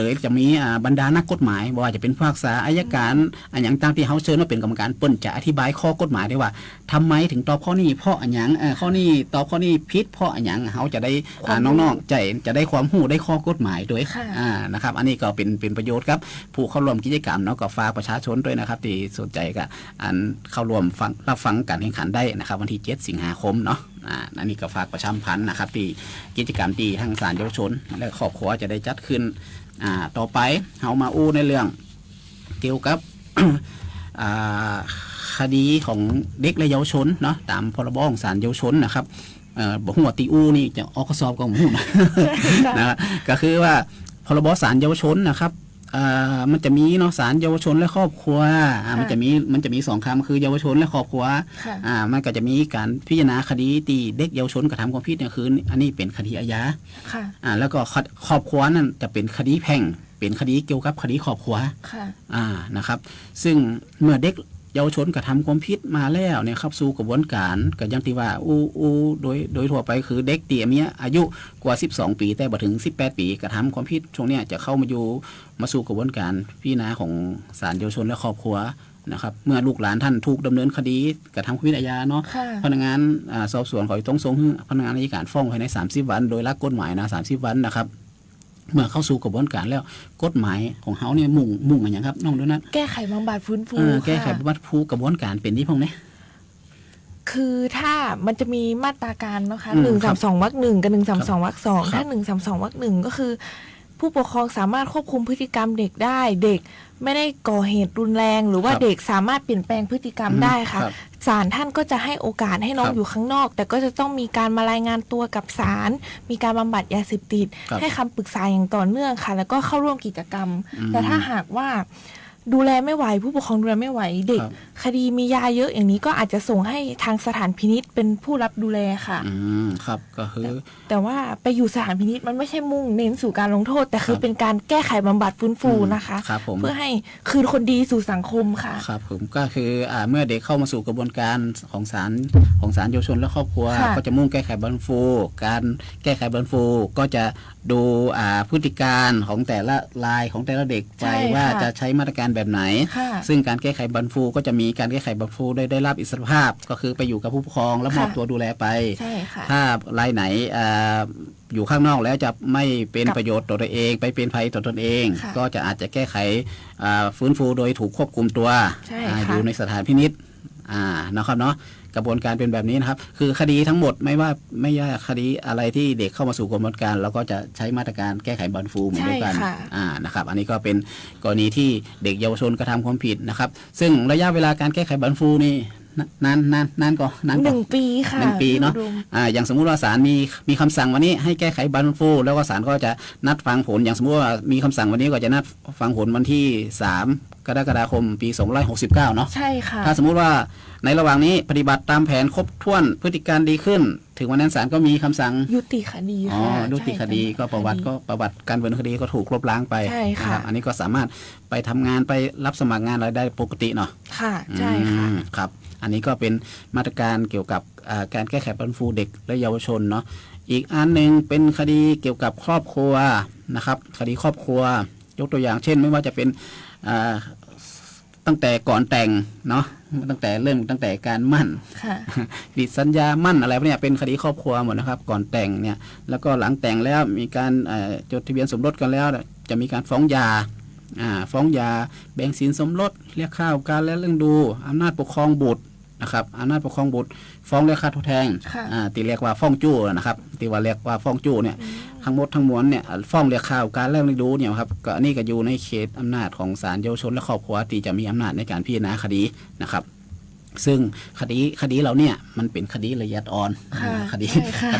ยจะมีบรรดานักกฎหมายว่าจะเป็นผู้พิพากษาอัยการอย่างต่างที่เขาเชิญว่าเป็นกรรมการเปิ้นจะอธิบายข้อกฎหมายได้ว่าทำไมถึงตอบข้อนี้เพราะอันยังข้อนี้ตอบข้อนี้ผิดเพราะอันยังเขาจะได้น้องๆจะได้ความรู้ได้ข้อกฎหมายด้วยนะครับอันนี้ก็เป็นประโยชน์ครับผู้เข้าร่วมกิจกรรมเนาะก็ฝากประชาชนด้วยนะครับที่สนใจก็เข้าร่วมรับฟังการแข่งขันได้นะครับวันที่7 สิงหาคมเนาะอันนี้ก็ฝากประชาสัมพันธ์นะครับที่กิจกรรมที่ทางศาลเยาวชนและครอบครัวจะได้จัดขึ้นต่อไปเรามาอู้ในเรื่องเกี่ยวกับ คดีของเด็กและเยาวชนเนาะตามพรบของศาลเยาวชนนะครับบอกหัวตีอู้นี่จะออกข้อสอบของหูนะก็คือว่าพรบศาลเยาวชนนะครับมันจะมีเนาะศาลเยาวชนและครอบครัวมันจะมี2คำคือเยาวชนและครอบครัวมันก็จะมีการพิจารณาคดีตีเด็กเยาวชนกระทำความผิดเนี่ยคืออันนี้เป็นคดีอาญาแล้วก็ครอบครัวนั่นจะเป็นคดีแพ่งเป็นคดีเกี่ยวกับคดีครอบครัวนะครับซึ่งเมื่อเด็ก เยาวชนกระทำความผิดมาแล้วเนี่ยครับสู่กระบวนการก็อย่างที่ว่าโดยทั่วไปคือเด็กเตี่ยเมียอายุกว่า12ปีแต่บ่ถึง18ปีกระทำความผิดช่วงเนี้ยจะเข้ามาสู่กระบวนการพิจารณาของศาลเยาวชนและครอบครัวนะครับเมื่อลูกหลานท่านถูกดำเนินคดีกระทำความผิดอาญาเนาะพนักงานสอบสวนขอต้องส่งพนักงานอัยการฟ้องภายใน30วันโดยหลักกฎหมายนะ30วันนะครับเมื่อเข้าสู่กระบวนการแล้วกฎหมายของเขาเนี่ยมุ่งอะไรอย่างครับน้องด้วยนะแก้ไขบำบัดฟื้นฟูแก้ไขบำบัดฟื้นฟูกระบวนการเป็นที่พงเนี่ยคือถ้ามันจะมีมาตราการนะคะ132 วรรค 1กับ132 วรรค 2ถ้า132 วรรค 1ก็คือผู้ปกครองสามารถควบคุมพฤติกรรมเด็กได้เด็กไม่ได้ก่อเหตุรุนแรงหรือว่าเด็กสามารถเปลี่ยนแปลงพฤติกรรมได้ค่ะศาลท่านก็จะให้โอกาสให้น้องอยู่ข้างนอกแต่ก็จะต้องมีการมารายงานตัวกับศาลมีการบำบัดยาเสพติดให้คำปรึกษาอย่างต่อเนื่องค่ะแล้วก็เข้าร่วมกิจกรรมแต่ถ้าหากว่าดูแลไม่ไหวผู้ปกครองดูแลไม่ไหวเด็กคดีมียาเยอะอย่างนี้ก็อาจจะส่งให้ทางสถานพินิจเป็นผู้รับดูแลค่ะครับก็คือแต่ว่าไปอยู่สถานพินิจมันไม่ใช่มุ่งเน้นสู่การลงโทษแต่คือเป็นการแก้ไขบำบัดฟื้นฟูนะคะเพื่อให้คืนคนดีสู่สังคมค่ะครับผมก็คือเมื่อเด็กเข้ามาสู่กระบวนการของศาลเยาวชนและครอบครัวก็จะมุ่งแก้ไขบำบัดฟื้นฟูการแก้ไขบำบัดฟื้นฟูก็จะดูพฤติการของแต่ละรายของแต่ละเด็กไปว่าจะใช้มาตรการแบบไหนซึ่งการแก้ไขบำบัดฟื้นฟูก็จะมีการแก้ไขบำบัดฟื้นฟูได้รับอิสรภาพก็คือไปอยู่กับผู้ปกครองแล้วมอบตัวดูแลไปถ้ารายไหนอยู่ข้างนอกแล้วจะไม่เป็นประโยชน์ต่อตัวเองไปเป็นภัยต่อตนเองก็จะอาจจะแก้ไขฟื้นฟูโดยถูกควบคุมตัวอยู่ในสถานพินิจนะครับเนาะกระบวนการเป็นแบบนี้นะครับคือคดีทั้งหมดไม่ว่าคดีอะไรที่เด็กเข้ามาสู่กระบวนการเราก็จะใช้มาตรการแก้ไขบำบัดฟื้นฟูเหมือนเดียวกันนะครับอันนี้ก็เป็นกรณีที่เด็กเยาวชนกระทำความผิดนะครับซึ่งระยะเวลาการแก้ไขบำบัดฟื้นฟูนี่นานก็1 ปีค่ะ1 ปีเนาะอย่างสมมุติว่าศาลมีคำสั่งวันนี้ให้แก้ไขบำบัดฟื้นฟูแล้วก็ศาลก็จะนัดฟังผลอย่างสมมุติว่ามีคำสั่งวันนี้ก็จะนัดฟังผลวันที่3 กรกฎาคมปี2569เนาะใช่ค่ะถ้าสมมุติว่าในระหว่างนี้ปฏิบัติตามแผนครบถ้วนพฤติการดีขึ้นถึงวันนั้นศาลก็มีคำสั่งยุติคดีค่ะยุติคดีก็ประวัติการดำเนินคดีก็ถูกลบล้างไปใช่ค่ะอันนี้ก็สามารถไปทำงานไปรับสมัครงานอะไรได้ปกติเนาะค่ะใช่ค่ะครับอันนี้ก็เป็นมาตรการเกี่ยวกับการแก้ไขบำบัดฟื้นฟูเด็กและเยาวชนเนาะอีกอันนึงเป็นคดีเกี่ยวกับครอบครัวนะครับคดีครอบครัวยกตัวอย่างเช่นไม่ว่าจะเป็นตั้งแต่ก่อนแต่งเนาะตั้งแต่การมั่นดิสัญญามั่นอะไรพวกนี้เป็นคดีครอบครัวหมดนะครับก่อนแต่งเนี่ยแล้วก็หลังแต่งแล้วมีการจดทะเบียนสมรสกันแล้วจะมีการฟ้องหย่าแบ่งสินสมรสเรียกค่าการและเรื่องดูอำนาจปกครองบุตรนะครับอำนาจปกครองบุตรฟ้องเรียกค่าทดแทนที่เรียกว่าฟ้องจู้นะครับที่ว่าเรียกว่าฟ้องจู้เนี่ยทั้งหมดทั้งมวลเนี่ยฟ้องเรียกค่าการและเรื่องดูเนี่ยครับก็นี่ก็อยู่ในเขตอำนาจของศาลเยาวชนและครอบครัวที่จะมีอำนาจในการพิจารณาคดีนะครับซึ่งคดีเราเนี่ยมันเป็นคดีละเอียดอ่อนค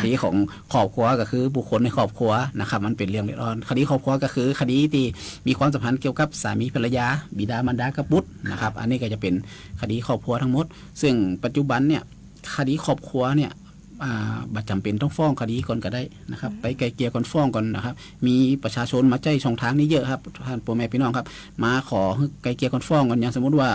ดีของครอบครัวก็คือบุคคลในครอบครัวนะครับมันเป็นเรื่องละเอียดอ่อนคดีครอบครัวก็คือคดีที่มีความสัมพันธ์เกี่ยวกับสามีภรรยาบิดามารดากับบุตรนะครับอันนี้ก็จะเป็นคดีครอบครัวทั้งหมดซึ่งปัจจุบันเนี่ยคดีครอบครัวเนี่ยบัดจำเป็นต้องฟ้องคดีก่อนก็ได้นะครับไปไกลเกลี่ยก่อนฟ้องก่อนนะครับมีประชาชนมาใจช่องทางนี้เยอะครับท่านพ่อแม่พี่น้องครับมาขอไกลเกลี่ยก่อนฟ้องก่อนอย่างสมมติว่า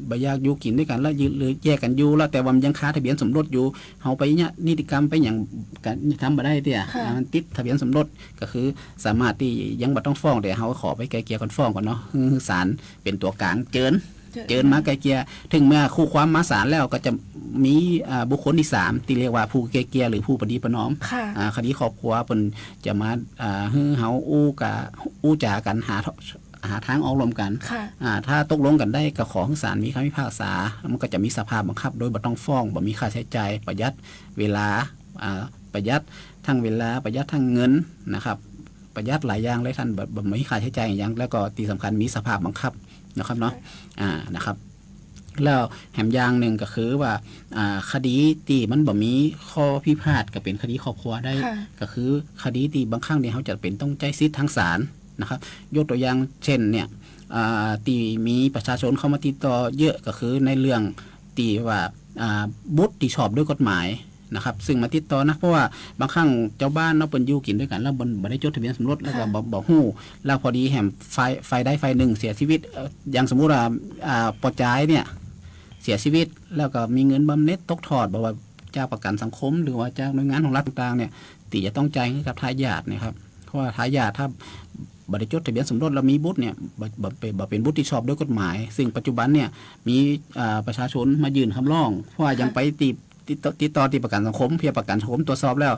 ใบยากอยู่กินด้วยกันแล้วหรือแยกกันอยู่แล้วแต่ว่ามันยังค้าทะเบียนสมรสอยู่เฮาไปเนี่ยนิติกรรมไปอย่างการทำบ่ได้เตี้ยมันติดทะเบียนสมรสก็คือสามารถที่ยังบ่ต้องฟ้องแต่เฮาขอไปไกลเกลี่ยก่อนฟ้องก่อนเนาะศาลเป็นตัวกลางเจิญมาไกลเกลี่ยถึงเมื่อคู่ความมาศาลแล้วก็จะมีบุคคลที่3ที่เรียกว่าผู้ไกลเกลี่ยหรือผู้ปฏิประนอมคดีครอบครัวเพิ่นจะมาเฮาอู้จากันหาทางออกรวมกันถ้าตกลงกันได้ก็ขอให้ศาลมีคำพิพากษามันก็จะมีสภาพบังคับโดยบ่ต้องฟ้องบ่มีค่าใช้จ่ายประหยัดเวลาประหยัดทั้งเวลาประหยัดทั้งเงินนะครับประหยัดหลายอย่างเลยท่านบ่มีค่าใช้จ่ายอย่างแล้วก็ที่สำคัญมีสภาพบังคับนะครับเนาะนะครับแล้วแหมอย่างหนึ่งก็คือว่าคดีที่มันบ่มีข้อพิพาทก็เป็นคดีครอบครัวได้ก็คือคดีที่บางครั้งเนี่ยเขาจะเป็นต้องใจสิทธิ์ทางศาลนะครับยกตัวอย่างเช่นเนี่ยที่มีประชาชนเข้ามาติดต่อเยอะก็คือในเรื่องที่ว่าบุตรที่ชอบด้วยกฎหมาย นะครับซึ่งมาติดต่อนะเพราะว่าบางครั้งเจ้าบ้านเนาะเปิ้นอยู่กินด้วยกันแล้วบ่ได้จดทะเบียนสมรสแล้วก็บ่ฮู้แล้วพอดีแหมไฟใดไฟหนึ่งเสียชีวิตอย่างสมมุติว่าปอจ่ายเนี่ยเสียชีวิตแล้วก็มีเงินบำเหน็จตกทอดบอกว่าเจ้าประกันสังคมหรือว่าเจ้าหน่วยงานของรัฐต่างๆเนี่ยตีจะต้องจ่ายให้กับทายาทนะครับเพราะว่าทายาทถ้าบริจดทะเบียนสมรสแล้วมีบุตรเนี่ยบ่เป็นบุตรที่ชอบด้วยกฎหมายซึ่งปัจจุบันเนี่ยมีประชาชนมายื่นคำร้องเพราะว่ายังไปติดต่อที่ประกันสังคมเพียประกันสังคมตรวจสอบแล้ว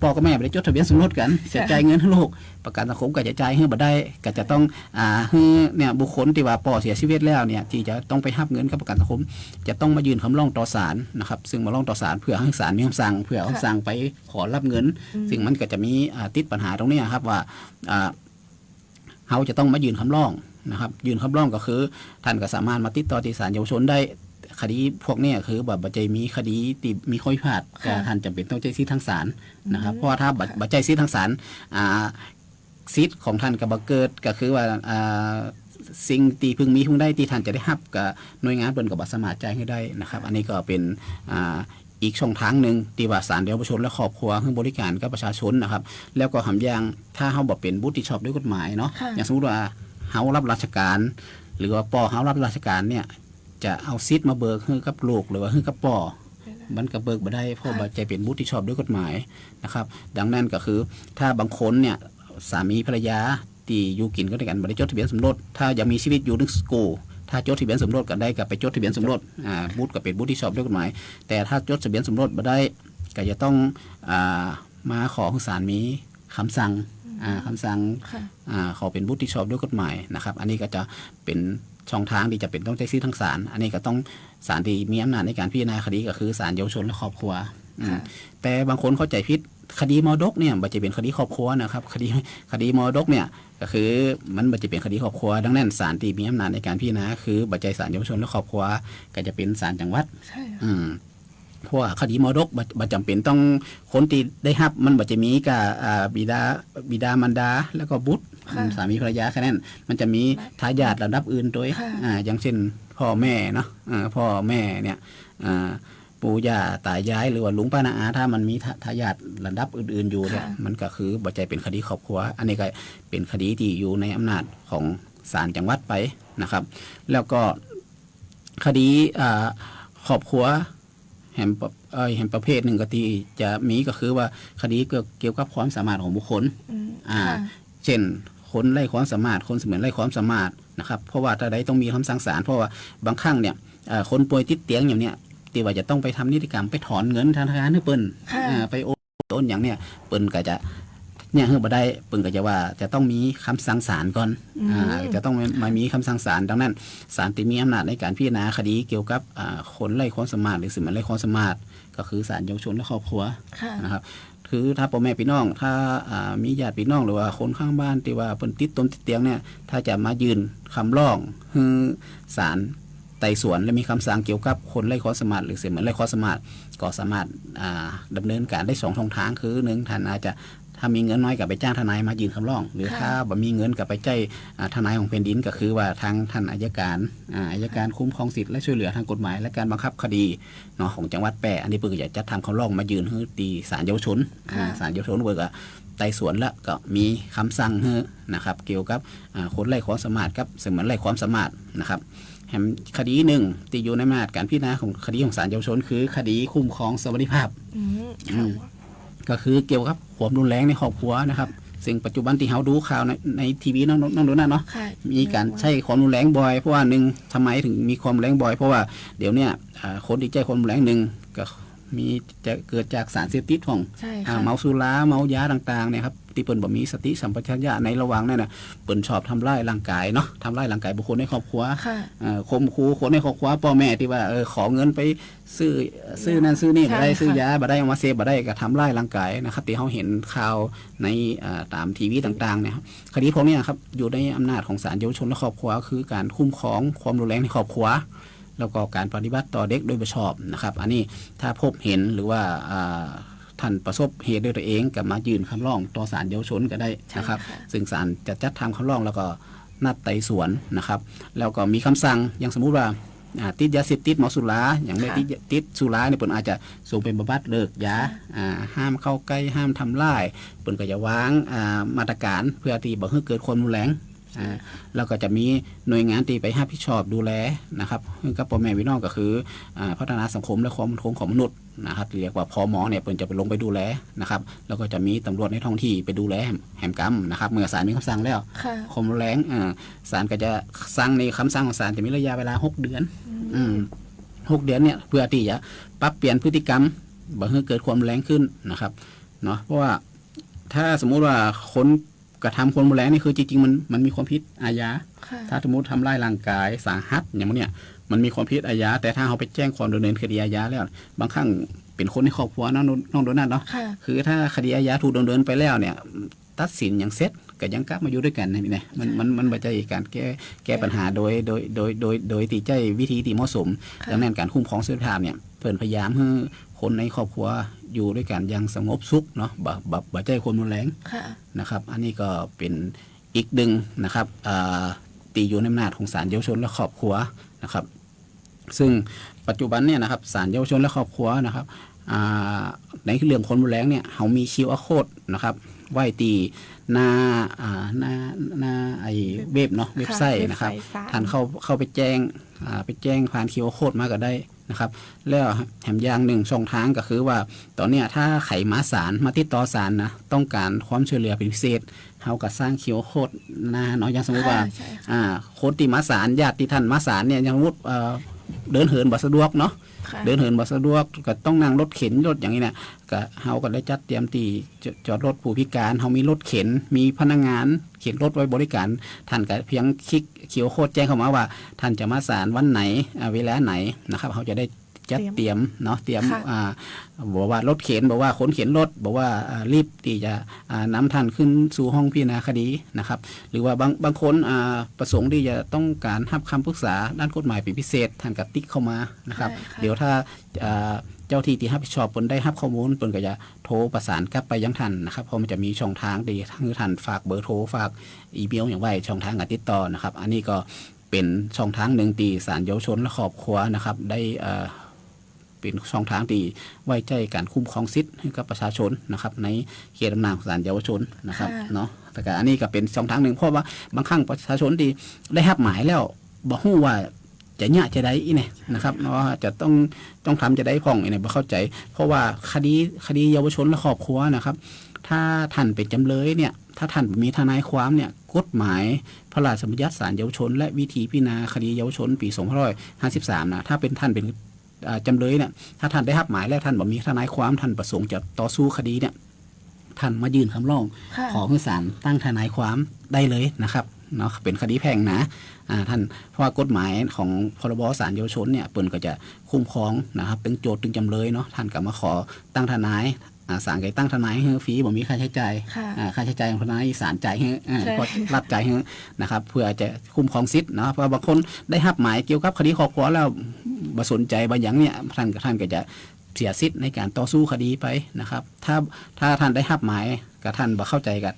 พ่อกับแม่ไปจดทะเบียนสมรสกันจะจ่ายเงินให้ลูกประกันสังคมก็จะจ่ายให้บ่ได้ก็จะต้องให้เนี่ยบุคคลที่ว่าพ่อเสียชีวิตแล้วเนี่ยที่จะต้องไปรับเงินกับประกันสังคมจะต้องมายื่นคำร้องต่อศาลนะครับซึ่งมาร้องต่อศาลเพื่อให้ศาลมีคำสั่งเพื่อเอาคำสั่งไปขอรับเงินซึ่งมันก็จะมีติดปัญหาตรงนี้ครับว่าเขาจะต้องมายื่นคำร้องนะครับยื่นคำร้องก็คือท่านก็สามารถมาติดต่อที่ศาลเยาวชนได้คดีพวกนี้คือแบบบัจจัยมีคดีที่มีข้อพิพาทท่านจำเป็นต้องใจซิททางศาลนะครับเพราะว่าถ้าบัจจัยซิททางศาลซิทของท่านกับเกิดก็คือว่าสิ่งที่พึงมีพึงได้ที่ท่านจะได้รับกับหน่วยงานเปิ่นกับบัตรสมัครใจให้ได้นะครับอันนี้ก็เป็นอีกช่องทางหนึ่งที่ว่าศาลเยาวชนและครอบครัวให้บริการกับประชาชนนะครับแล้วก็หำอย่างถ้าเขาบอกเป็นบุตรที่ชอบด้วยกฎหมายเนาะอย่างสมมติว่าเขารับราชการหรือว่าป.เขารับราชการเนี่ยจะเอาซิทมาเบิกให้กับลูกหรือว่าให้กับป.มันก็เบิกบ่ได้เพราะว่าจะเป็นบุตรที่ชอบด้วยกฎหมายนะครับดังนั้นก็คือถ้าบางคนเนี่ยสามีภรรยาที่อยู่กินก็ด้วยกันบ่ได้จดทะเบียนสมรสถ้ายังมีชีวิตอยู่ในสกูถ้าจดทะเบียนสมรสกันได้ก็ไปจดทะเบียนสมรสบุตรก็เป็นบุตรที่ชอบด้วยกฎหมายแต่ถ้าจดทะเบียนสมรสบ่ได้ก็จะต้องมาขอให้ศาลมีคำสั่งขอเป็นบุตรที่ชอบด้วยกฎหมายนะครับอันนี้ก็จะเป็นช่องทางที่จะเป็นต้องใช้ซิททางศาลอันนี้ก็ต้องศาลที่มีอำนาจในการพิจารณาคดีก็คือศาลเยาวชนและครอบครัวแต่บางคนเข้าใจผิดคดีมรดกเนี่ยมันจะเป็นคดีครอบครัวนะครับคดีมรดกเนี่ยก็คือมันจะเป็นคดีครอบครัวดังนั้นศาลที่มีอำนาจในการพิจารณาคือบัจจัยศาลเยาวชนและครอบครัวก็จะเป็นศาลจังหวัดเพราะว่าคดีมรดกบ่จำเป็นต้องคนที่ได้รับมันบ่จะมีกับบิดามารดาแล้วก็บุตรสามีภรรยาแค่นั้นมันจะมีทายาทระดับอื่นด้วยอย่างเช่นพ่อแม่เนาะพ่อแม่เนี่ยปู่ย่าตายายหรือว่าลุงป้าน้าอาถ้ามันมีทายาทระดับอื่นๆอยู่เนี่ยมันก็คือบ่ใจเป็นคดีครอบครัวอันนี้ก็เป็นคดีที่อยู่ในอำนาจของศาลจังหวัดไปนะครับแล้วก็คดีครอบครัวแห่งประเภทหนึ่งก็ที่จะมีก็คือว่าคดีเกี่ยวกับความสามารถของบุคคลเช่นคนไร้ความสามารถคนเสมือนไร้ความสามารถนะครับเพราะว่าถ้าใดต้องมีคำสั่งศาลเพราะว่าบางครั้งเนี่ยคนป่วยติดเตียงอย่างเนี้ยที่ว่าจะต้องไปทำนิติกรรมไปถอนเงินธนาคารให้เปิ้นไปโอนอย่างเนี้ยเปิ้นก็จะเนี่ยบ่ได้เปิ้นก็จะว่าจะต้องมีคำสั่งศาลก่อนจะต้องมามีคำสั่งศาลดังนั้นศาลที่มีอำนาจในการพิจารณาคดีเกี่ยวกับคนไร้ความสามารถหรือเสมือนไร้ความสามารถก็คือศาลเยาวชนและครอบครัวนะครับคือถ้าพ่อแม่พี่น้องถ้ามีญาติพี่น้องหรือว่าคนข้างบ้านที่ว่าเปิ้นติดเตียงเนี่ยถ้าจะมายื่นคำร้องให้ศาลไต่สวนและมีคำสั่งเกี่ยวกับคนไร้ความสามารถหรือเสมือนไร้ความสามารถก็สามารถดำเนินการได้2 ช่องทางคือ1ท่านอาจจะถ้ามีเงินน้อยกับไปจ้างทนายมายื่นคำร้องหรือถ้าบ่มีเงินกับไปใจทนายของแผ่นดินก็คือว่าทางท่านอัยการคุ้มครองสิทธิและช่วยเหลือทางกฎหมายและการบังคับคดีเนาะของจังหวัดแปะอันนี้เพิ่นก็จะจัดทำคำร้องมายื่นให้ตีศาลเยาวชนศาลเยาวชนเพิ่นก็ไต่สวนแล้วก็มีคำสั่งให้นะครับเกี่ยวกับคนไร้ความสามารถกับเสมือนไร้ความสามารถนะครับคดีหนึ่งที่อยู่ในอำนาจการพิจารณาของคดีของศาลเยาวชนคือคดีคุ้มครองสวัสดิภาพก็คือเกี่ยวกับความรุนแรงในครอบครัวนะครับซึ่งปัจจุบันที่เราดูข่าวในทีวีน้องดูนั่นเนาะมีการใช้ความรุนแรงบ่อยเพราะว่าหนึ่งทำไมถึงมีความรุนแรงบ่อยเพราะว่าเดี๋ยวเนี้ยคนที่ใช้ความรุนแรงหนึ่งก็มีจะเกิดจากสารเสพติดของเมาสุราเมายาต่างๆเนี่ยครับที่เปิ้นบ่มีสติสัมปชัญญะในระหว่างนั่นน่ะเปิ้นชอบทำร้ายร่างกายเนาะทำร้ายร่างกายบุคคลในครอบครัวข่มขู่คนในครอบครัวพ่อแม่ที่ว่าขอเงินไปซื้อนั่นซื้อนี่บ่ได้ซื้อยาบ่ได้เอามาเสพบ่ได้ก็ทำร้ายร่างกายนะครับที่เฮาเห็นข่าวในตามทีวีต่างๆเนี่ยคดีพวกนี้ครับอยู่ในอำนาจของศาลเยาวชนและครอบครัวคือการคุ้มครองความรุนแรงในครอบครัวแล้วก็การปฏิบัติต่อเด็กโดยบ่ชอบนะครับอันนี้ถ้าพบเห็นหรือว่าท่านประสบเหตุด้วยตัวเองกับมายื่นคำร้องต่อศาลเยาวชนก็ได้นะครับซึ่งศาลจะจัดทำคำร้องแล้วก็นัดไต่สวนนะครับแล้วก็มีคำสั่งอย่างสมมุติว่า ติดยาเสพติดหมอสุราอย่างไม่ติดสุราเนี่ยเปิ้นอาจจะส่งเป็นบำบัดเลิกยาห้ามเข้าใกล้ห้ามทำลายเปิ้นก็จะวางมาตรการเพื่อที่บ่ให้เกิดความรุนแรงแล้วก็จะมีหน่วยงานที่ไปรับผิดชอบดูแลนะครับกับพ่อแม่พี่น้องก็คือพัฒนาสังคมและความมั่นคงของมนุษย์นะครับเรียกว่าพมเนี่ยเปิ้นจะไปลงไปดูแลนะครับแล้วก็จะมีตำรวจในท้องที่ไปดูแลแหมกรรมนะครับเมื่อศาลมีคำสั่งแล้วความรุนแรงศาลก็จะสั่งในคำสั่งของศาลจะมีระยะเวลา6 เดือน6 เดือนเนี่ยเพื่อที่จะปรับเปลี่ยนพฤติกรรมบ่ให้เกิดความรุนแรงขึ้นนะครับเนาะเพราะว่าถ้าสมมุติว่าคนกระทำคนรุนแรงนี่คือจริงๆมันมีความผิดอาญาถ้าสมมติทำร้ายร่างกายสาหัสอย่างนี้มันมีความผิดอาญาแต่ถ้าเขาไปแจ้งความดำเนินคดีอาญาแล้วบางครั้งเป็นคนในครอบครัวน้องโดนัทเนาะคือถ้าคดีอาญาถูกดำเนินไปแล้วเนี่ยตัดสินอย่างเสร็จก็ยังกลับมาอยู่ด้วยกันนี่นะมันบ่ใช่การแก้ปัญหาโดยตีใจวิธีที่เหมาะสมดังนั้นการคุ้มครองสิทธิภาพเนี่ยเพิ่นพยายามให้คนในครอบครัวอยู่ด้วยกันอย่างสงบสุขเนาะบ่ใจคนรุนแรงนะครับอันนี้ก็เป็นอีกดึงนะครับตีอยู่ในอำนาจของศาลเยาวชนและครอบครัวนะครับซึ่งปัจจุบันเนี่ยนะครับศาลเยาวชนและครอบครัวนะครับในเรื่องคนรุนแรงเนี่ยเขามีQR Codeนะครับไว้ตีหน้าไอ้เว็บเนาะเว็บไซต์นะครับท่านเข้าไปแจ้งผ่าน QR Code มาก็ได้นะครับแล้วแถมอย่างหนึ่งช่องทางก็คือว่าตอนนี้ถ้าไขมาศาลมาติดต่อศาลนะต้องการความช่วยเหลือเป็นพิเศษเขาก็สร้างQR Codeหน้าเนาะอย่างสมมติว่าคนที่มาศาลญาติท่านมาศาลเนี่ยอย่างสมมติเดินเหินบ่สะดวกเนาะเดินเหินบ่สะดวกก็ต้องนั่งรถเข็นรถอย่างนี้นะก็เฮาก็ได้จัดเตรียมที่จอดรถผู้พิการเฮามีรถเข็นมีพนักงานเข็นรถไว้บริการท่านก็เพียงคลิกQR Codeแจ้งเข้ามาว่าท่านจะมาศาลวันไหนเวลาไหนนะครับเฮาจะได้จัดเตรียมเนาะเตรียมบอกว่ารถเข็นบอกว่าคนเข็นรถบอกว่ารีบที่จะนำท่านขึ้นสู่ห้องพิจารณาคดีนะครับหรือว่าบางคนประสงค์ที่จะต้องการรับคำปรึกษาด้านกฎหมายเป็นพิเศษท่านก็ติ๊กเข้ามานะครับเดี๋ยวถ้าเจ้าที่รับผิดชอบเปิ้นได้รับข้อมูลเปิ้นก็จะโทรประสานกลับไปยังท่านนะครับเพราะมันจะมีช่องทางที่ท่านฝากเบอร์โทรฝากอีเมลอย่างไว้ช่องทางการติดต่อนะครับอันนี้ก็เป็นช่องทางหนึ่งที่ศาลเยาวชนและครอบครัวนะครับได้เป็นช่องทางที่ไว้ใจการคุ้มครองสิทธิ์ให้กับประชาชนนะครับในเขตอำนาจของศาลเยาวชนนะครับเนาะแต่การอันนี้ก็เป็นช่องทางหนึ่งเพราะว่าบางครั้งประชาชนที่ได้รับหมายแล้วบ่ฮู้ว่าจะเนี่ยจะได้อีเนี่ยนะครับเนาะจะต้องทำจะได้พ่องอีเนี่ยบ่เข้าใจเพราะว่าคดีเยาวชนและครอบครัวนะครับถ้าท่านเป็นจำเลยเนี่ยถ้าท่านมีทนายความเนี่ยกฎหมายพระราชบัญญัติศาลเยาวชนและวิธีพิจารณาคดีเยาวชนปี2553นะถ้าเป็นท่านเป็นจำเลยเนี่ยถ้าท่านได้รับหมายแล้วท่านบอกมีทนายความท่านประสงค์จะต่อสู้คดีเนี่ยท่านมายื่นคำร้องขอให้ศาลตั้งทนายความได้เลยนะครับเนาะเป็นคดีแพ่งนะท่านเพราะว่ากฎหมายของพรบศาลเยาวชนเนี่ยเปิ้นก็จะคุ้มครองนะครับตึงโจทย์ตึงจำเลยเนาะท่านก็มาขอตั้งทนายศาลก็ตั้งทนายให้ฟรีบ่มีค่าใช้จ่ายค่าใช้จ่ายของทนายศาลจ่ายให้ก็รับจ่ายให้นะครับเพื่อจะคุ้มครองสิทธิ์เนาะเพราะบางคนได้รับหมายเกี่ยวกับคดีครอบครัวแล้วบ่สนใจบางอย่างเนี่ยท่านก็จะเสียสิทธิ์ในการต่อสู้คดีไปนะครับถ้าท่านได้รับหมายกับท่านบ่เข้าใจกับ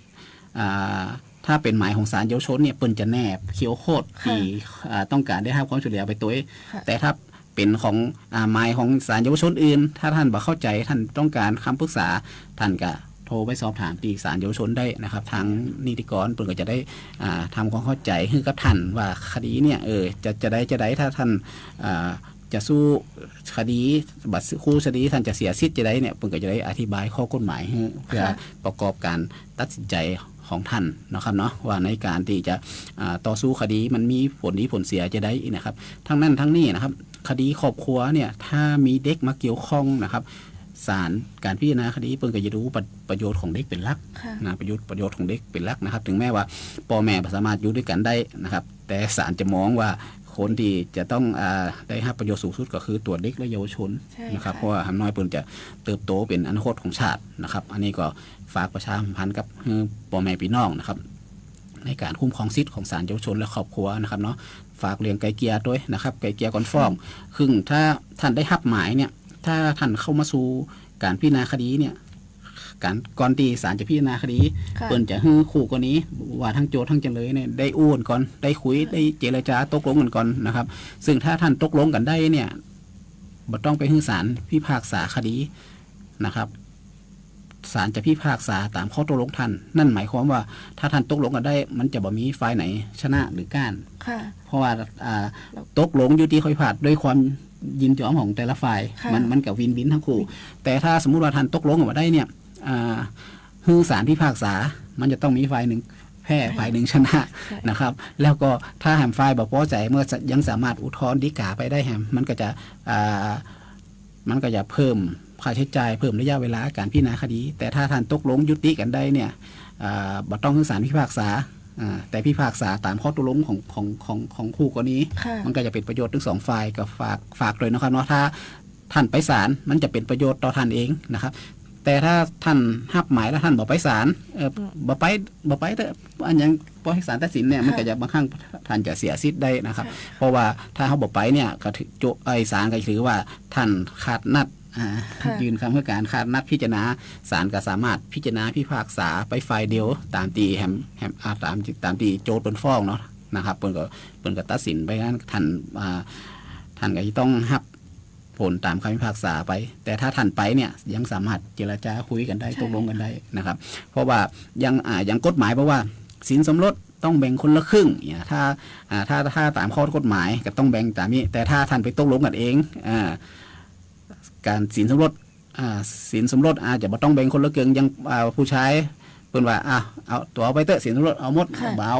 ถ้าเป็นหมายของศาลเยาวชนเนี่ยเปิ้นจะแนบQR Codeที่ต้องการได้รับความช่วยเหลือไปตัวแต่ถ้าเป็นของหมายของศาลเยาวชนอื่นถ้าท่านบ่เข้าใจท่านต้องการคำปรึกษาท่านก็โทรไปสอบถามที่ศาลเยาวชนได้นะครับทางนิติกรเปิ้นก็จะได้ทำความเข้าใจให้กับท่านว่าคดีเนี่ยจะได้ถ้าท่านจะสู้คดีบัตรคู่คดีท่านจะเสียสิทธิ์จะได้เนี่ยเปิ้นก็จะได้อธิบายข้อกฎหมายเพื่อประกอบการตัดสินใจของท่านนะครับเนาะว่าในการที่จะต่อสู้คดีมันมีผลดีผลเสียจะได้นะครับทั้งนั้นทั้งนี้นะครับคดีครอบครัวเนี่ยถ้ามีเด็กมาเกี่ยวข้องนะครับศาลการพิจารณาคดีเพิ่นก็จะดูประโยชน์ของเด็กเป็นหลักนะประโยชน์ของเด็กเป็นหลักนะครับถึงแม้ว่าพ่อแม่สามารถอยู่ด้วยกันได้นะครับแต่ศาลจะมองว่าคนที่จะต้องได้รับประโยชน์สูงสุดก็คือตัวเด็กและเยาวชนนะครับเพราะว่าน้อยเพิ่นจะเติบโตเป็นอนาคตของชาตินะครับอันนี้ก็ฝากประชาสัมพันธ์กับพ่อแม่พี่น้องนะครับในการคุ้มครองสิทธิ์ของศาลเยาวชนและครอบครัวนะครับเนาะฝากเรื่องไกลเกลี่ยด้วยนะครับไกลเกลี่ยก่อนฟ้องซึ่งถ้าท่านได้รับหมายเนี่ยถ้าท่านเข้ามาสู่การพิจารณาคดีเนี่ย การก่อนที่ศาลจะพิจารณาคดีเปิ้นจะให้คู่กรณีว่าทั้งโจทก์ทั้งจำเลยเนี่ยได้อู้กันก่อนได้คุยได้เจรจาตกลงกันก่อนนะครับซึ่งถ้าท่านตกลงกันได้เนี่ยบ่ต้องไปให้ศาลพิพากษาคดีนะครับศาลจะพิพากษาตามข้อตกลงท่านนั่นหมายความว่าถ้าท่านตกลงกันได้มันจะบ่มีฝ่ายไหนชนะหรือก้านเพราะว่าตกลงยุติข้อพิพาทด้วยความยินยอมของแต่ละฝ่ายมันกับวินวินทั้งคู่แต่ถ้าสมมุติว่าท่านตกลงกันมาได้เนี่ยฮือศาลพิพากษามันจะต้องมีฝ่ายหนึ่งแพ้ฝ่ายหนึ่งชนะนะครับแล้วก็ถ้าแฮมฝ่ายบ่พอใจเมื่อยังสามารถอุทธรณ์ฎีกาไปได้แฮมมันก็จะเพิ่มค่าใช้จ่ายเพิ่มระยะเวลาการพิจารณาคดีแต่ถ้าท่านตกลงยุติกันได้เนี่ยบ่ต้องฮือศาลพิพากษาแต่พิพากษาตามข้อตกลงของคู่กรณีมันก็จะเป็นประโยชน์ทั้งสองฝ่ายก็ฝากเลยนะครับเนาะถ้าท่านไปศาลมันจะเป็นประโยชน์ต่อท่านเองนะครับแต่ถ้าท่านหับหมายแล้วท่านบ่ไปศาลบ่ไปแต่อันยังปล่อยให้ศาลตัดสินเนี่ยมันก็จะบางครั้งท่านจะเสียสิทธิ์ได้นะครับเพราะว่าถ้าเขาบ่ไปเนี่ยก็ศาลก็ถือว่าท่านขาดนัดยืนคำให้การขาดนัดพิจารณาศาลก็สามารถพิจารณาพิพากษาไปฝ่ายเดียวตามตีตามตีโจทก์เป็นฟ้องเนาะนะครับเปิ้นก็ตัดสินไปนั้นท่านก็ต้องรับผลตามคำพิพากษาไปแต่ถ้าท่านไปเนี่ยยังสามารถเจรจาคุยกันได้ตกลงกันได้นะครับเพราะว่ายังกฎหมายเพราะว่าสินสมรสต้องแบ่งคนละครึ่งเนี่ยถ้าตามข้อกฎหมายก็ต้องแบ่งตามนี้แต่ถ้าท่านไปตกลงกันเองการสินสมรสอาจจะบ่ต้องแบ่งคนละครึ่งยังผู้ชายเพิ่นว่าเอาตัวไปเตอะสินสมรสเอาหมดเบา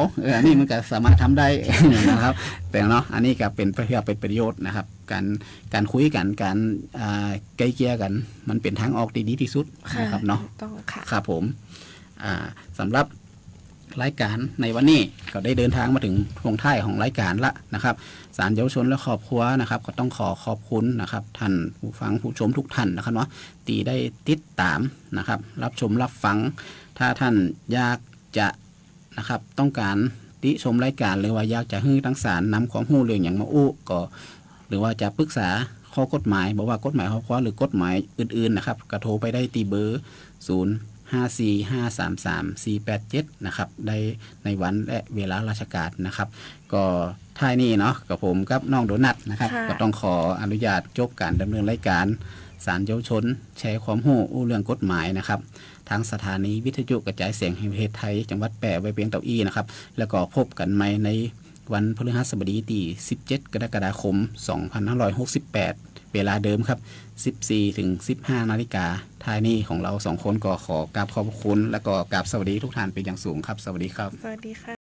นี่มันก็สามารถทำได้ นะครับแต่เนาะอันนี้ก็เป็นเพื่อเป็นประโยชน์นะครับการคุยกันการไกลเกลี่ยกันมันเป็นทางออกที่ดีที่สุดนะครับเนาะครับผมสำหรับรายการในวันนี้ก็ได้เดินทางมาถึงช่วงท้ายของรายการละนะครับศาลเยาวชนและครอบครัวนะครับก็ต้องขอบคุณนะครับท่านผู้ฟังผู้ชมทุกท่านนะครับเนาะที่ได้ติดตามนะครับรับชมรับฟังถ้าท่านอยากจะนะครับต้องการติชมรายการหรือว่าอยากจะให้ทั้งศาลนำความรู้เรื่องอย่างมาอู้ก็หรือว่าจะปรึกษาข้อกฎหมายบอกว่ากฎหมายครอบครัวหรือกฎหมายอื่นๆนะครับก็โทรไปได้ที่เบอร์0545334487นะครับได้ในวันและเวลาราชการนะครับก็ท้ายนี้เนาะกับผมกับน้องโดนัทนะครับก็ต้องขออนุญาตจบการดำเนินรายการศาลเยาวชนแชร์ความรู้เรื่องกฎหมายนะครับทางสถานีวิทยุกระจายเสียงแห่งประเทศไทยจังหวัดแปะไว้เพียงเต่าอี้นะครับแล้วก็พบกันใหม่ในวันพฤหัสบดีที่17 กรกฎาคม 2568 เวลาเดิมครับ 14 ถึง 15 นาฬิกาท้ายนี้ของเรา2คนก็ขอกราบขอบคุณและก็กราบสวัสดีทุกท่านเป็นอย่างสูงครับสวัสดีครับสวัสดีค่ะ